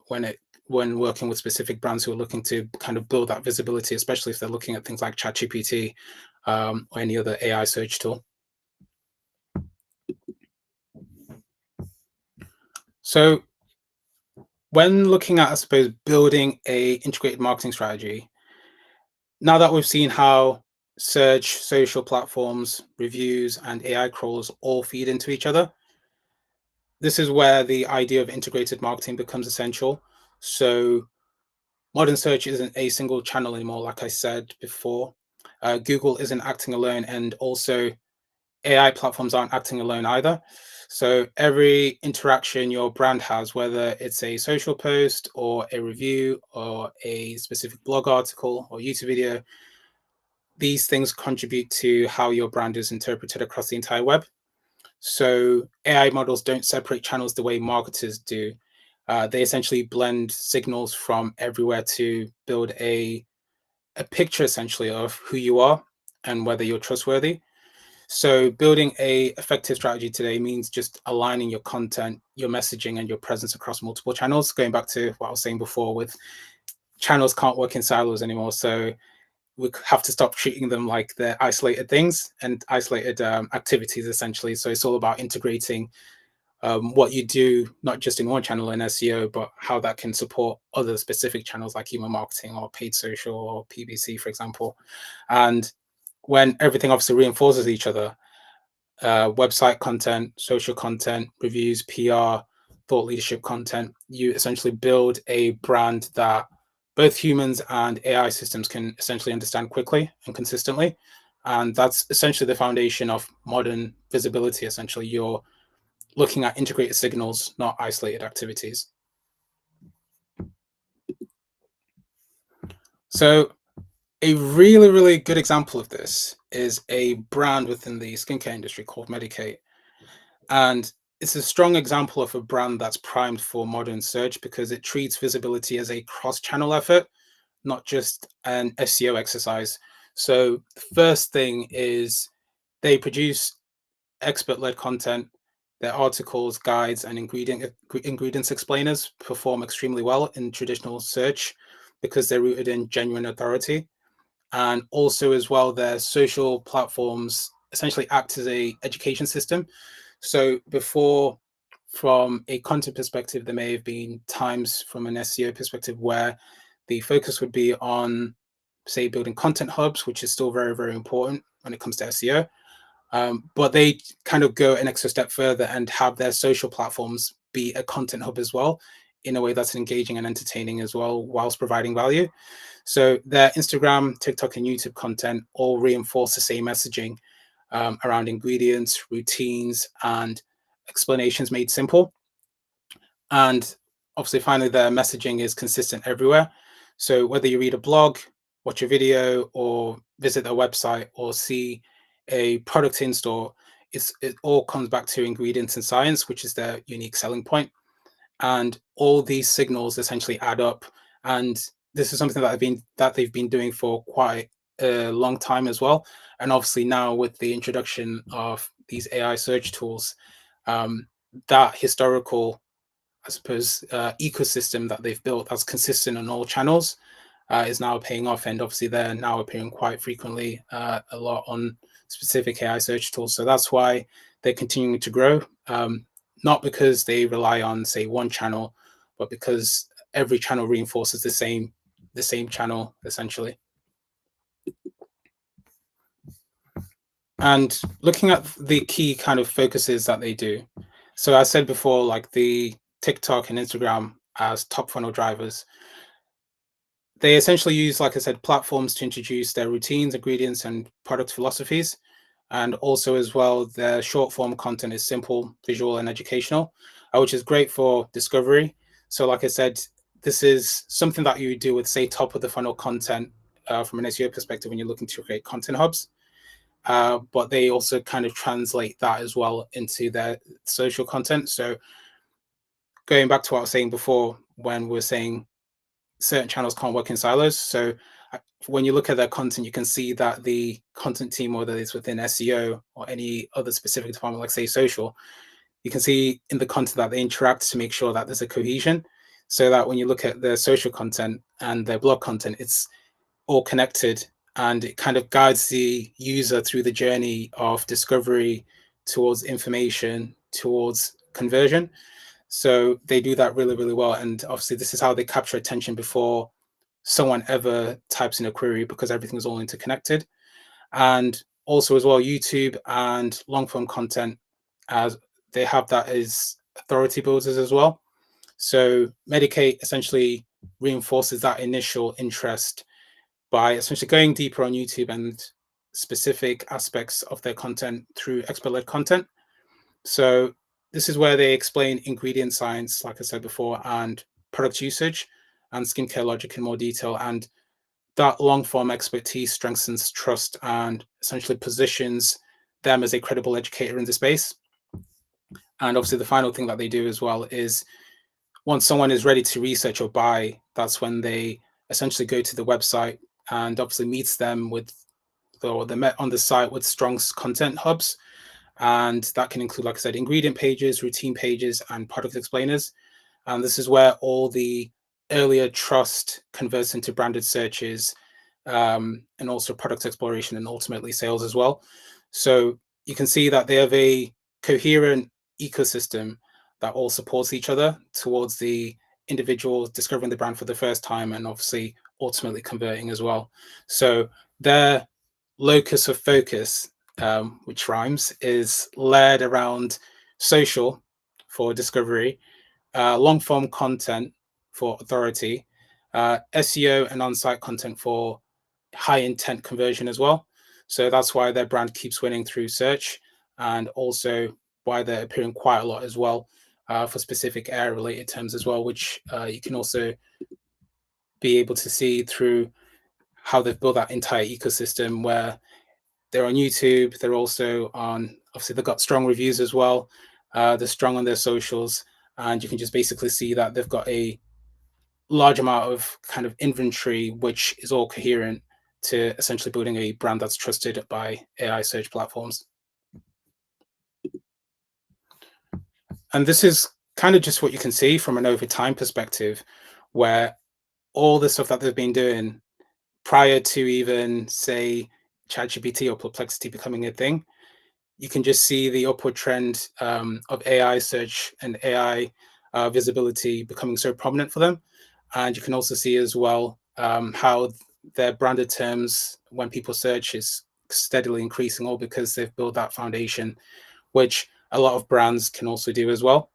when working with specific brands who are looking to kind of build that visibility, especially if they're looking at things like ChatGPT or any other AI search tool. So when looking at, I suppose, building a integrated marketing strategy, now that we've seen how search, social platforms, reviews, and AI crawls all feed into each other, this is where the idea of integrated marketing becomes essential. So modern search isn't a single channel anymore, like I said before. Google isn't acting alone, and also AI platforms aren't acting alone either. So every interaction your brand has, whether it's a social post or a review or a specific blog article or YouTube video, these things contribute to how your brand is interpreted across the entire web. So AI models don't separate channels the way marketers do. They essentially blend signals from everywhere to build a picture essentially of who you are and whether you're trustworthy. So building a effective strategy today means just aligning your content, your messaging, and your presence across multiple channels. Going back to what I was saying before, with channels can't work in silos anymore. So we have to stop treating them like they're isolated things and isolated activities, essentially. So it's all about integrating what you do, not just in one channel in SEO, but how that can support other specific channels like email marketing or paid social or PPC, for example. And when everything obviously reinforces each other, website content, social content, reviews, PR, thought leadership content, you essentially build a brand that both humans and AI systems can essentially understand quickly and consistently. And that's essentially the foundation of modern visibility. Essentially, you're looking at integrated signals, not isolated activities. So a really, really good example of this is a brand within the skincare industry called Medicate. And it's a strong example of a brand that's primed for modern search because it treats visibility as a cross-channel effort, not just an SEO exercise. So the first thing is they produce expert-led content. Their articles, guides, and ingredients explainers perform extremely well in traditional search because they're rooted in genuine authority. And also as well, their social platforms essentially act as a education system. So before, from a content perspective, there may have been times from an SEO perspective where the focus would be on, say, building content hubs, which is still very, very important when it comes to SEO. But they kind of go an extra step further and have their social platforms be a content hub as well, in a way that's engaging and entertaining as well, whilst providing value. So their Instagram, TikTok, and YouTube content all reinforce the same messaging around ingredients, routines, and explanations made simple. And obviously, finally, their messaging is consistent everywhere. So whether you read a blog, watch a video, or visit their website, or see a product in store, it all comes back to ingredients and science, which is their unique selling point. And all these signals essentially add up. And this is something that they've been doing for quite a long time as well. And obviously now with the introduction of these AI search tools, that historical, I suppose, ecosystem that they've built that's consistent on all channels is now paying off. And obviously they're now appearing quite frequently a lot on specific AI search tools. So that's why they're continuing to grow. Not because they rely on, say, one channel, but because every channel reinforces the same channel, essentially. And looking at the key kind of focuses that they do. So I said before, like the TikTok and Instagram as top funnel drivers. They essentially use, like I said, platforms to introduce their routines, ingredients, and product philosophies. And also as well, their short form content is simple, visual, and educational, which is great for discovery. So like I said, this is something that you do with, say, top of the funnel content from an SEO perspective when you're looking to create content hubs. But they also kind of translate that as well into their social content. So going back to what I was saying before, when we're saying certain channels can't work in silos. So when you look at their content, you can see that the content team, whether it's within SEO or any other specific department, like say social, you can see in the content that they interact to make sure that there's a cohesion. So that when you look at their social content and their blog content, it's all connected and it kind of guides the user through the journey of discovery towards information, towards conversion. So they do that really, really well. And obviously this is how they capture attention before someone ever types in a query, because everything is all interconnected. And also as well, YouTube and long form content, as they have that as authority builders as well. So Medicate essentially reinforces that initial interest by essentially going deeper on YouTube and specific aspects of their content through expert-led content. So this is where they explain ingredient science, like I said before, and product usage and skincare logic in more detail. And that long-form expertise strengthens trust and essentially positions them as a credible educator in the space. And obviously the final thing that they do as well is once someone is ready to research or buy, that's when they essentially go to the website and obviously meets them with, or they're met on the site with strong content hubs. And that can include, like I said, ingredient pages, routine pages, and product explainers. And this is where all the earlier trust converts into branded searches, and also product exploration and ultimately sales as well. So you can see that they have a coherent ecosystem that all supports each other towards the individual discovering the brand for the first time and obviously ultimately converting as well. So their locus of focus, which rhymes, is layered around social for discovery, long form content for authority, SEO and on-site content for high intent conversion as well. So that's why their brand keeps winning through search, and also why they're appearing quite a lot as well for specific area related terms as well, which you can also be able to see through how they've built that entire ecosystem where they're on YouTube. They're also on, obviously they've got strong reviews as well. They're strong on their socials, and you can just basically see that they've got a large amount of kind of inventory, which is all coherent to essentially building a brand that's trusted by AI search platforms. And this is kind of just what you can see from an over time perspective, where all the stuff that they've been doing prior to even, say, ChatGPT or Perplexity becoming a thing, you can just see the upward trend of AI search and AI visibility becoming so prominent for them. And you can also see as well how their branded terms when people search is steadily increasing, all because they've built that foundation, which a lot of brands can also do as well.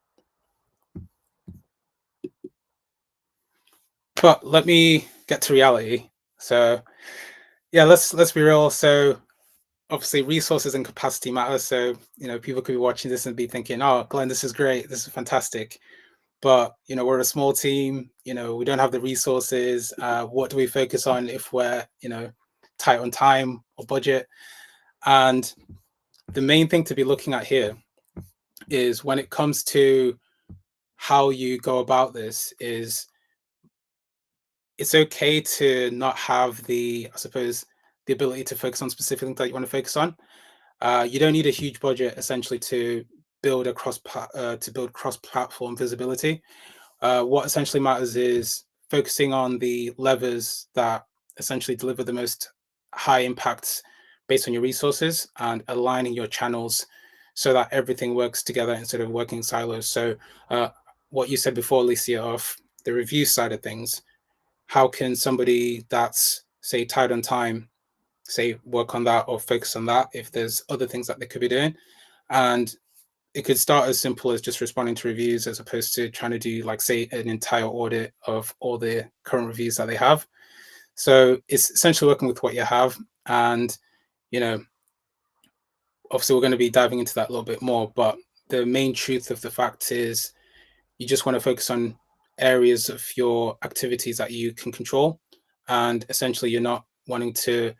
But let me get to reality. So yeah, let's be real. So obviously resources and capacity matter. So, you know, people could be watching this and be thinking, oh, Glenn, this is great. This is fantastic. But, you know, we're a small team, you know, we don't have the resources. What do we focus on if we're, you know, tight on time or budget? And the main thing to be looking at here is when it comes to how you go about this is it's okay to not have the, I suppose, the ability to focus on specific things that you want to focus on. You don't need a huge budget essentially to build cross-platform visibility. What essentially matters is focusing on the levers that essentially deliver the most high impacts based on your resources and aligning your channels so that everything works together instead of working in silos. So what you said before, Alicia, of the review side of things, how can somebody that's, say, tight on time, say, work on that or focus on that if there's other things that they could be doing? And it could start as simple as just responding to reviews as opposed to trying to do, like, say, an entire audit of all the current reviews that they have. So it's essentially working with what you have. And, you know, obviously we're going to be diving into that a little bit more, but the main truth of the fact is you just want to focus on areas of your activities that you can control. And essentially you're not wanting to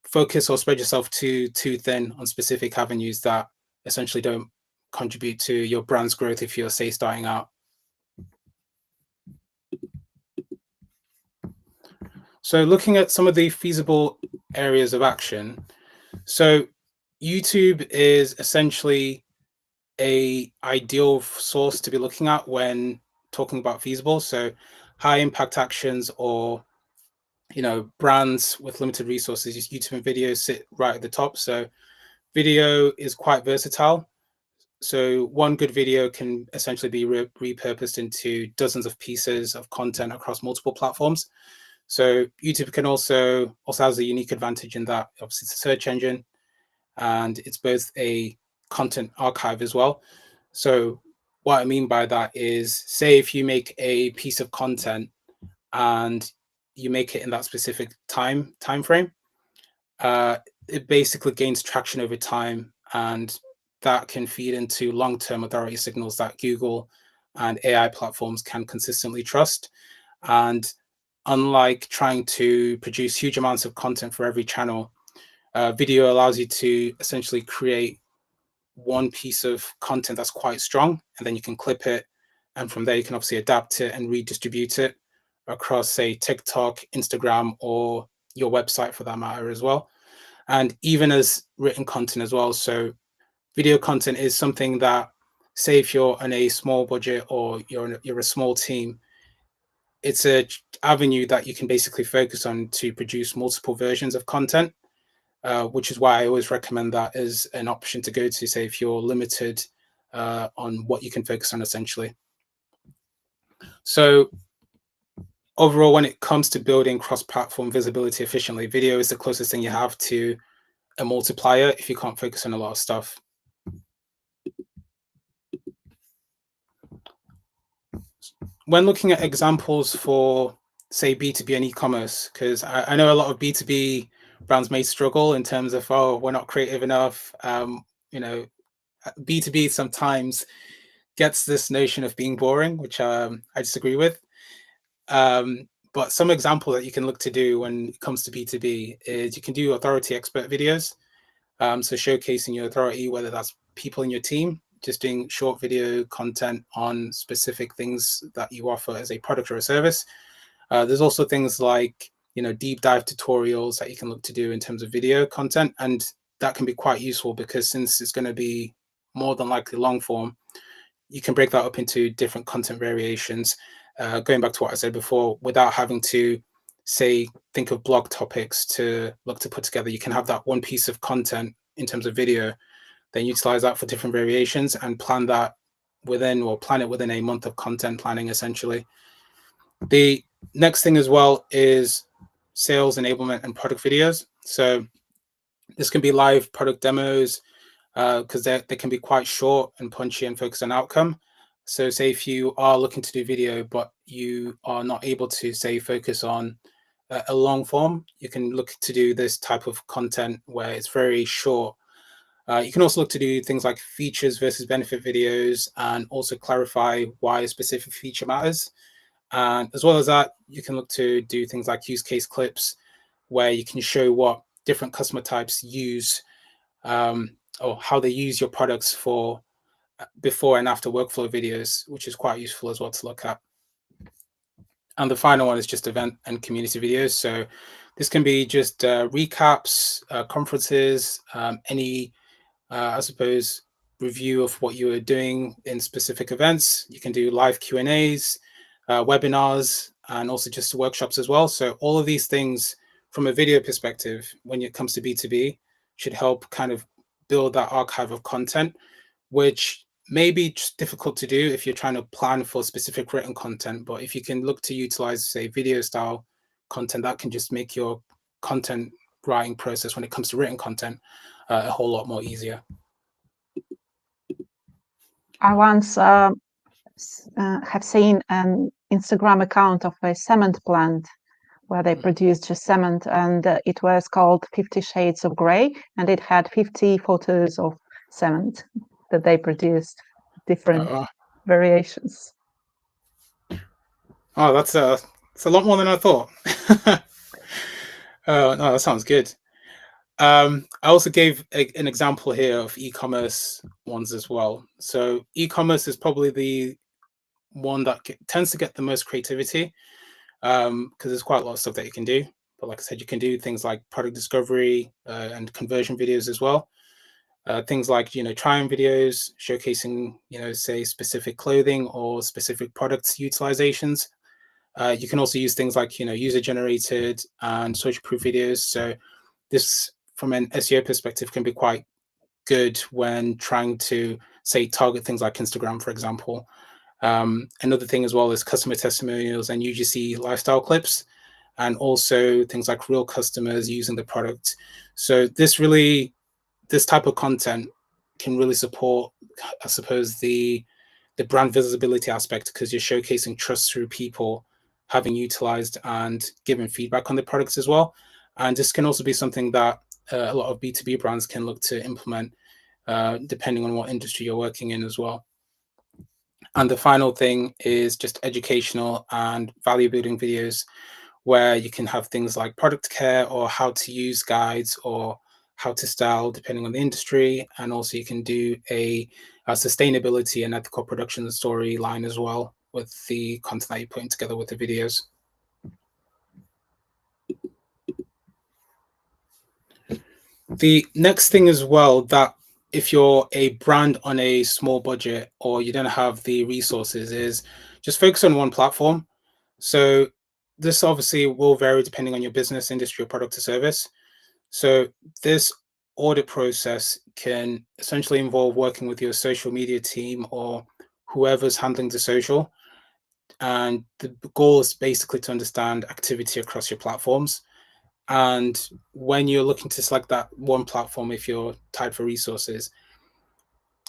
focus or spread yourself too thin on specific avenues that essentially don't contribute to your brand's growth if you're, say, starting out. So looking at some of the feasible areas of action. So YouTube is essentially a ideal source to be looking at when talking about feasible. So high impact actions or, you know, brands with limited resources, YouTube and video sit right at the top. So video is quite versatile. So one good video can essentially be repurposed into dozens of pieces of content across multiple platforms. So YouTube can also has a unique advantage in that obviously it's a search engine and it's both a content archive as well. So what I mean by that is, say if you make a piece of content and you make it in that specific time frame, it basically gains traction over time, and that can feed into long-term authority signals that Google and AI platforms can consistently trust. And unlike trying to produce huge amounts of content for every channel, video allows you to essentially create one piece of content that's quite strong, and then you can clip it, and from there you can obviously adapt it and redistribute it across, say, TikTok, Instagram, or your website for that matter as well. And even as written content as well. So video content is something that, say if you're on a small budget or you're a small team, it's a avenue that you can basically focus on to produce multiple versions of content, which is why I always recommend that as an option to go to, say if you're limited on what you can focus on essentially. So overall, when it comes to building cross-platform visibility efficiently, video is the closest thing you have to a multiplier if you can't focus on a lot of stuff. When looking at examples for, say, B2B and e-commerce, because I know a lot of B2B brands may struggle in terms of, oh, we're not creative enough. You know, B2B sometimes gets this notion of being boring, which I disagree with. But some examples that you can look to do when it comes to B2B is you can do authority expert videos. So showcasing your authority, whether that's people in your team, just doing short video content on specific things that you offer as a product or a service. There's also things like, you know, deep dive tutorials that you can look to do in terms of video content. And that can be quite useful because since it's going to be more than likely long form, you can break that up into different content variations. Going back to what I said before, without having to, say, think of blog topics to look to put together, you can have that one piece of content in terms of video, then utilize that for different variations and plan that within, or plan it within a month of content planning, essentially. The next thing as well is sales enablement and product videos. So this can be live product demos, because they can be quite short and punchy and focus on outcome. So say if you are looking to do video, but you are not able to, say, focus on a long form, you can look to do this type of content where it's very short. You can also look to do things like features versus benefit videos and also clarify why a specific feature matters. And as well as that, you can look to do things like use case clips where you can show what different customer types use, or how they use your products for before and after workflow videos, which is quite useful as well to look at. And the final one is just event and community videos. So this can be just recaps, conferences, any, I suppose, review of what you are doing in specific events. You can do live Q&As, webinars, and also just workshops as well. So all of these things from a video perspective, when it comes to B2B, should help kind of build that archive of content, which may be just difficult to do if you're trying to plan for specific written content. But if you can look to utilize, say, video style content, that can just make your content writing process when it comes to written content a whole lot more easier. I once have seen an Instagram account of a cement plant where they produced just cement, and it was called 50 Shades of Grey, and it had 50 photos of cement that they produced, different variations. Oh, that's a lot more than I thought. No, that sounds good. I also gave an example here of e-commerce ones as well. So e-commerce is probably the one that tends to get the most creativity, because there's quite a lot of stuff that you can do. But like I said, you can do things like product discovery and conversion videos as well. Things like, you know, try-on videos showcasing, you know, say specific clothing or specific products utilizations. You can also use things like, you know, user-generated and social proof videos. So this, from an SEO perspective, can be quite good when trying to, say, target things like Instagram, for example. Another thing as well is customer testimonials and UGC lifestyle clips, and also things like real customers using the product. So this type of content can really support, I suppose, the the brand visibility aspect, because you're showcasing trust through people having utilized and given feedback on the products as well. And this can also be something that a lot of B2B brands can look to implement depending on what industry you're working in as well. And the final thing is just educational and value building videos, where you can have things like product care or how to use guides or how to style depending on the industry. And also you can do a sustainability and ethical production storyline as well with the content that you're putting together with the videos. The next thing as well, that if you're a brand on a small budget or you don't have the resources, is just focus on one platform. So this obviously will vary depending on your business, industry, or product or service. So this audit process can essentially involve working with your social media team or whoever's handling the social. And the goal is basically to understand activity across your platforms. And when you're looking to select that one platform, if you're tied for resources,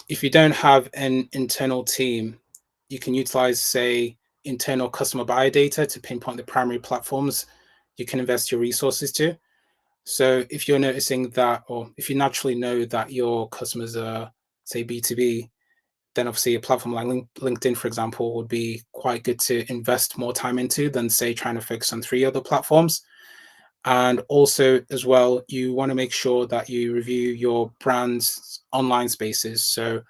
if you don't have an internal team, you can utilize, say, internal customer buyer data to pinpoint the primary platforms you can invest your resources to. So if you're noticing that, or if you naturally know that your customers are, say, B2B, then obviously a platform like LinkedIn, for example, would be quite good to invest more time into than, say, trying to focus on 3 other platforms. And also as well, you want to make sure that you review your brand's online spaces. So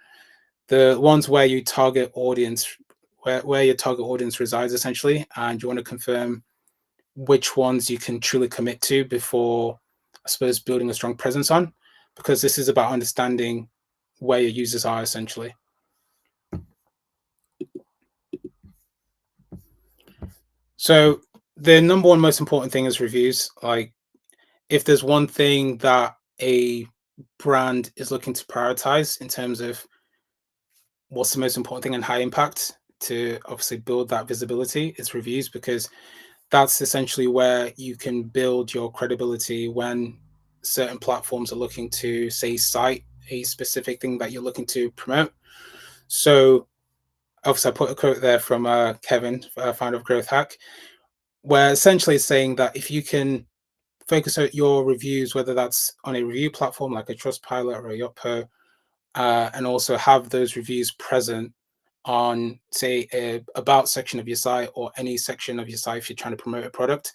the ones where you target audience, where your target audience resides essentially, and you want to confirm which ones you can truly commit to before, I suppose, building a strong presence on, because this is about understanding where your users are essentially. So the number one most important thing is reviews. Like, if there's one thing that a brand is looking to prioritize in terms of what's the most important thing and high impact to obviously build that visibility, it's reviews, because that's essentially where you can build your credibility when certain platforms are looking to, say, cite a specific thing that you're looking to promote. So obviously I put a quote there from Kevin, founder of Growth Hack, where essentially it's saying that if you can focus on your reviews, whether that's on a review platform like a Trustpilot or a Yotpo, and also have those reviews present on, say, a about section of your site or any section of your site if you're trying to promote a product,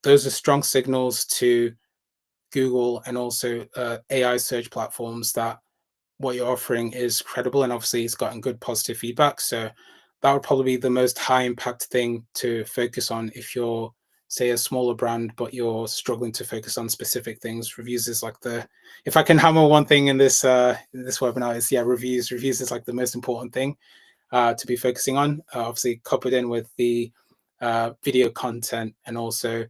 those are strong signals to Google and also AI search platforms that what you're offering is credible, and obviously it's gotten good positive feedback. So that would probably be the most high impact thing to focus on if you're, say, a smaller brand but you're struggling to focus on specific things. Reviews is like the, if I can hammer one thing in this this webinar, is reviews is like the most important thing to be focusing on, obviously coupled in with the video content and also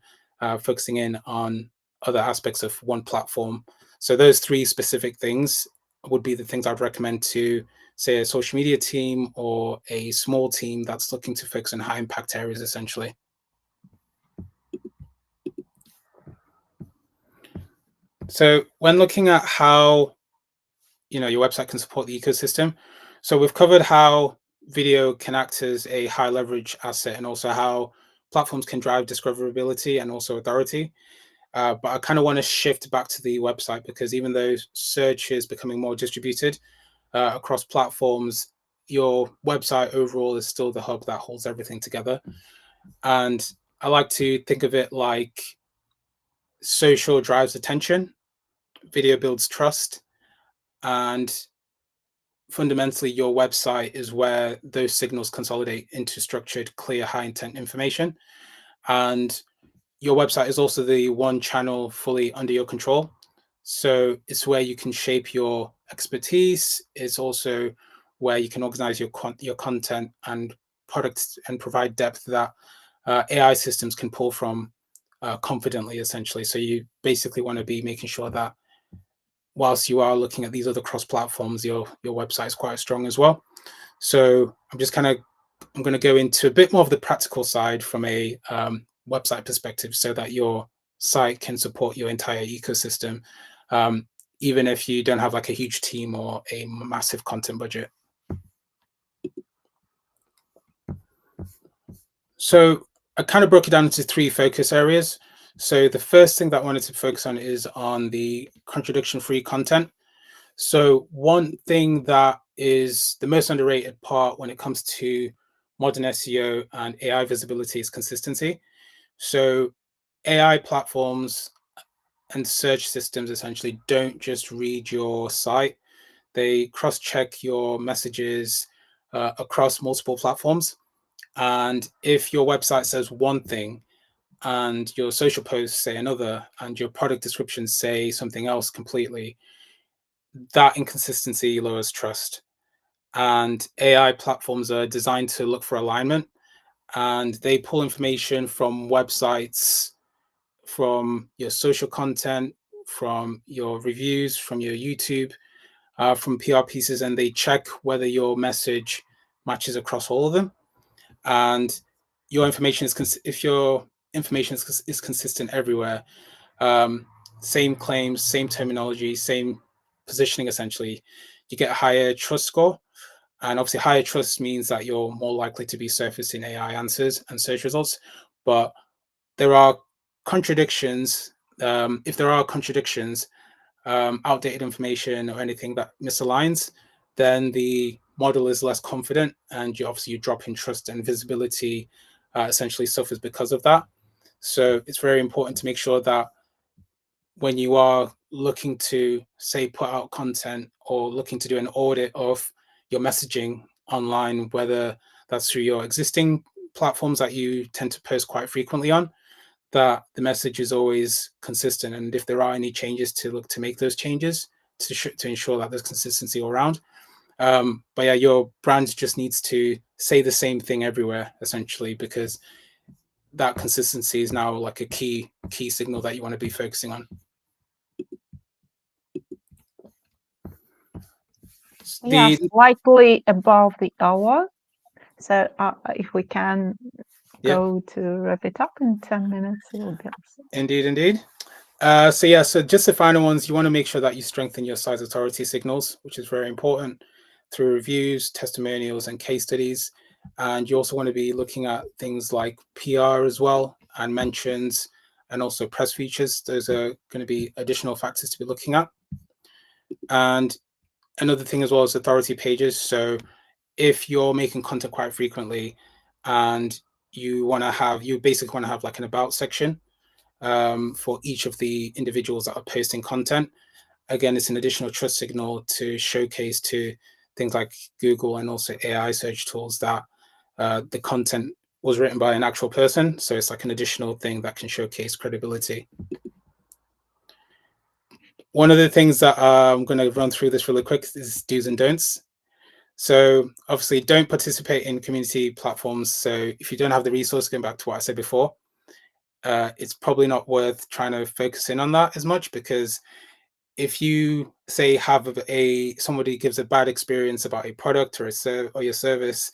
focusing in on other aspects of one platform. So those 3 specific things would be the things I'd recommend to, say, a social media team or a small team that's looking to focus on high impact areas essentially. So when looking at how, your website can support the ecosystem, so we've covered how video can act as a high leverage asset and also how platforms can drive discoverability and also authority. But I kind of want to shift back to the website, because even though search is becoming more distributed across platforms, your website overall is still the hub that holds everything together. And I like to think of it like social drives attention, video builds trust, and fundamentally your website is where those signals consolidate into structured, clear, high intent information. And your website is also the one channel fully under your control. So it's where you can shape your expertise. It's also where you can organize your content and products and provide depth that AI systems can pull from confidently, essentially. So you basically want to be making sure that whilst you are looking at these other cross platforms, your website is quite strong as well. So I'm going to go into a bit more of the practical side from a website perspective, so that your site can support your entire ecosystem, even if you don't have like a huge team or a massive content budget. So I kind of broke it down into 3 focus areas. So the first thing that I wanted to focus on is on the contradiction-free content. So one thing that is the most underrated part when it comes to modern SEO and AI visibility is consistency. So AI platforms and search systems essentially don't just read your site. They cross-check your messages across multiple platforms. And if your website says one thing and your social posts say another and your product descriptions say something else completely, that inconsistency lowers trust. And AI platforms are designed to look for alignment, and they pull information from websites, from your social content, from your reviews, from your YouTube, from PR pieces, and they check whether your message matches across all of them. And your information is if your information is consistent everywhere, same claims, same terminology, same positioning, essentially, you get a higher trust score. And obviously, higher trust means that you're more likely to be surfaced in AI answers and search results. But there are contradictions. If there are contradictions, outdated information or anything that misaligns, then the model is less confident, and you drop in trust, and visibility essentially suffers because of that. So it's very important to make sure that when you are looking to, say, put out content or looking to do an audit of your messaging online, whether that's through your existing platforms that you tend to post quite frequently on, that the message is always consistent. And if there are any changes, to look to make those changes to ensure that there's consistency all around. But yeah, your brand just needs to say the same thing everywhere, essentially, because that consistency is now like a key signal that you want to be focusing on. Yeah, slightly above the hour. So if we can go to wrap it up in 10 minutes, it will be awesome. Indeed. So just the final ones, you want to make sure that you strengthen your site's authority signals, which is very important, through reviews, testimonials, and case studies. And you also want to be looking at things like PR as well, and mentions, and also press features. Those are going to be additional factors to be looking at. And another thing as well is authority pages. So if you're making content quite frequently and you basically want to have like an about section for each of the individuals that are posting content. Again, it's an additional trust signal to showcase to things like Google and also AI search tools that the content was written by an actual person. So it's like an additional thing that can showcase credibility. One of the things that I'm going to run through this really quick is do's and don'ts. So obviously, don't participate in community platforms. So if you don't have the resource, going back to what I said before, it's probably not worth trying to focus in on that as much, because if you say somebody gives a bad experience about a product or your service,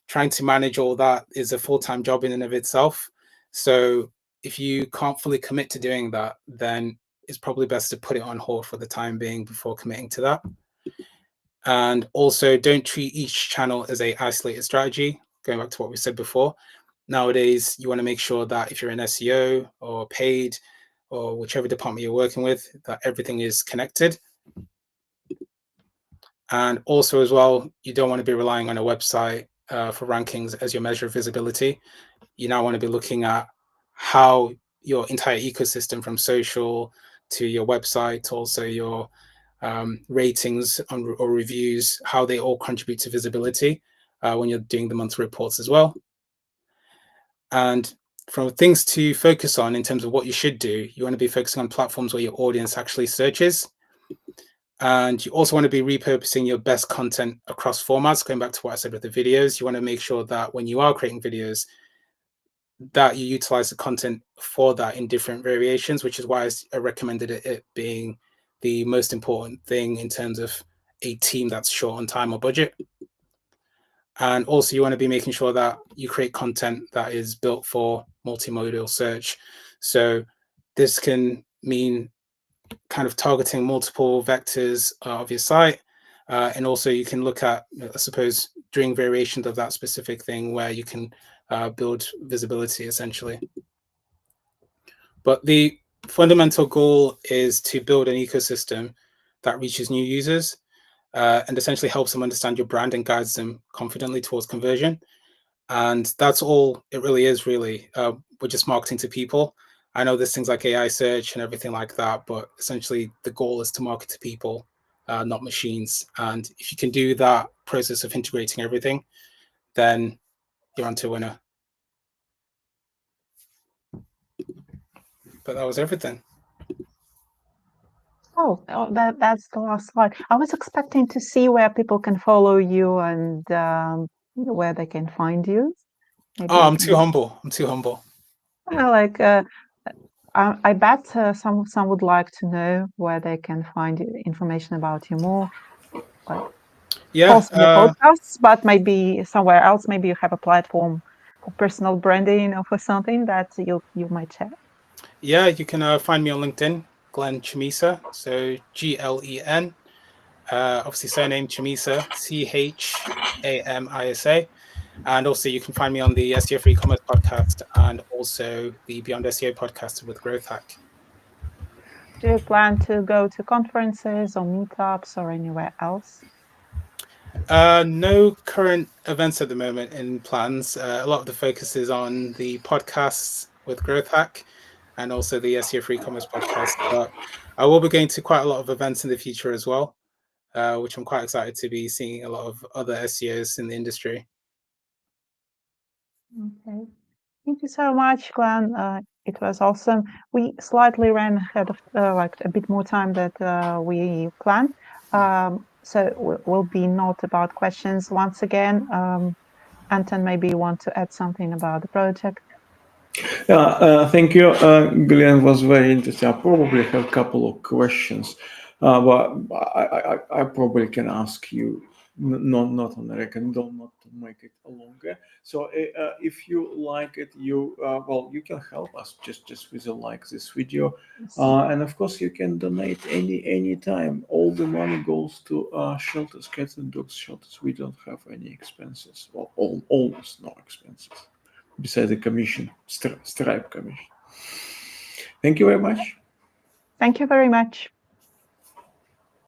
trying to manage all that is a full-time job in and of itself. So if you can't fully commit to doing that, then it's probably best to put it on hold for the time being before committing to that. And also, don't treat each channel as a isolated strategy. Going back to what we said before, nowadays you want to make sure that if you're in SEO or paid or whichever department you're working with, that everything is connected. And also as well, you don't want to be relying on a website for rankings as your measure of visibility. You now want to be looking at how your entire ecosystem, from social to your website, also your ratings or reviews, how they all contribute to visibility when you're doing the monthly reports as well. And from things to focus on in terms of what you should do, you want to be focusing on platforms where your audience actually searches. And you also want to be repurposing your best content across formats. Going back to what I said with the videos, you want to make sure that when you are creating videos, that you utilize the content for that in different variations, which is why I recommended it being the most important thing in terms of a team that's short on time or budget. And also you want to be making sure that you create content that is built for multimodal search. So this can mean kind of targeting multiple vectors of your site. And also you can look at, I suppose, doing variations of that specific thing where you can build visibility essentially. But the fundamental goal is to build an ecosystem that reaches new users and essentially helps them understand your brand and guides them confidently towards conversion. And that's all it really is, really. We're just marketing to people. I know there's things like AI search and everything like that, but essentially the goal is to market to people, not machines. And if you can do that process of integrating everything, then you're onto a winner. But that was everything. Oh, that's the last slide. I was expecting to see where people can follow you and where they can find you. Maybe Oh, I'm too humble. I'm too humble. like I bet some would like to know where they can find information about you more. Like possibly podcasts, but maybe somewhere else. Maybe you have a platform for personal branding or for something that you might share. Yeah, you can find me on LinkedIn, Glen Chamisa. So Glen, obviously surname Chamisa, Chamisa. And also you can find me on the SEO for e-commerce podcast and also the Beyond SEO podcast with Growth Hack. Do you plan to go to conferences or meetups or anywhere else? No current events at the moment in plans. A lot of the focus is on the podcasts with Growth Hack and also the SEO for e-commerce podcast. But I will be going to quite a lot of events in the future as well, which I'm quite excited to be seeing a lot of other SEOs in the industry. Okay. Thank you so much, Glen. It was awesome. We slightly ran ahead of like a bit more time that we planned. So we'll be not about questions once again. Anton, maybe you want to add something about the project? Thank you. Glen was very interesting. I probably have a couple of questions, but I probably can ask you not on the record, not to make it longer. So if you like it, you can help us just with a like this video, and of course you can donate any time. All the money goes to shelters, cats and dogs shelters. We don't have any expenses, well, almost no expenses besides the commission, Stripe commission. Thank you very much. Thank you very much.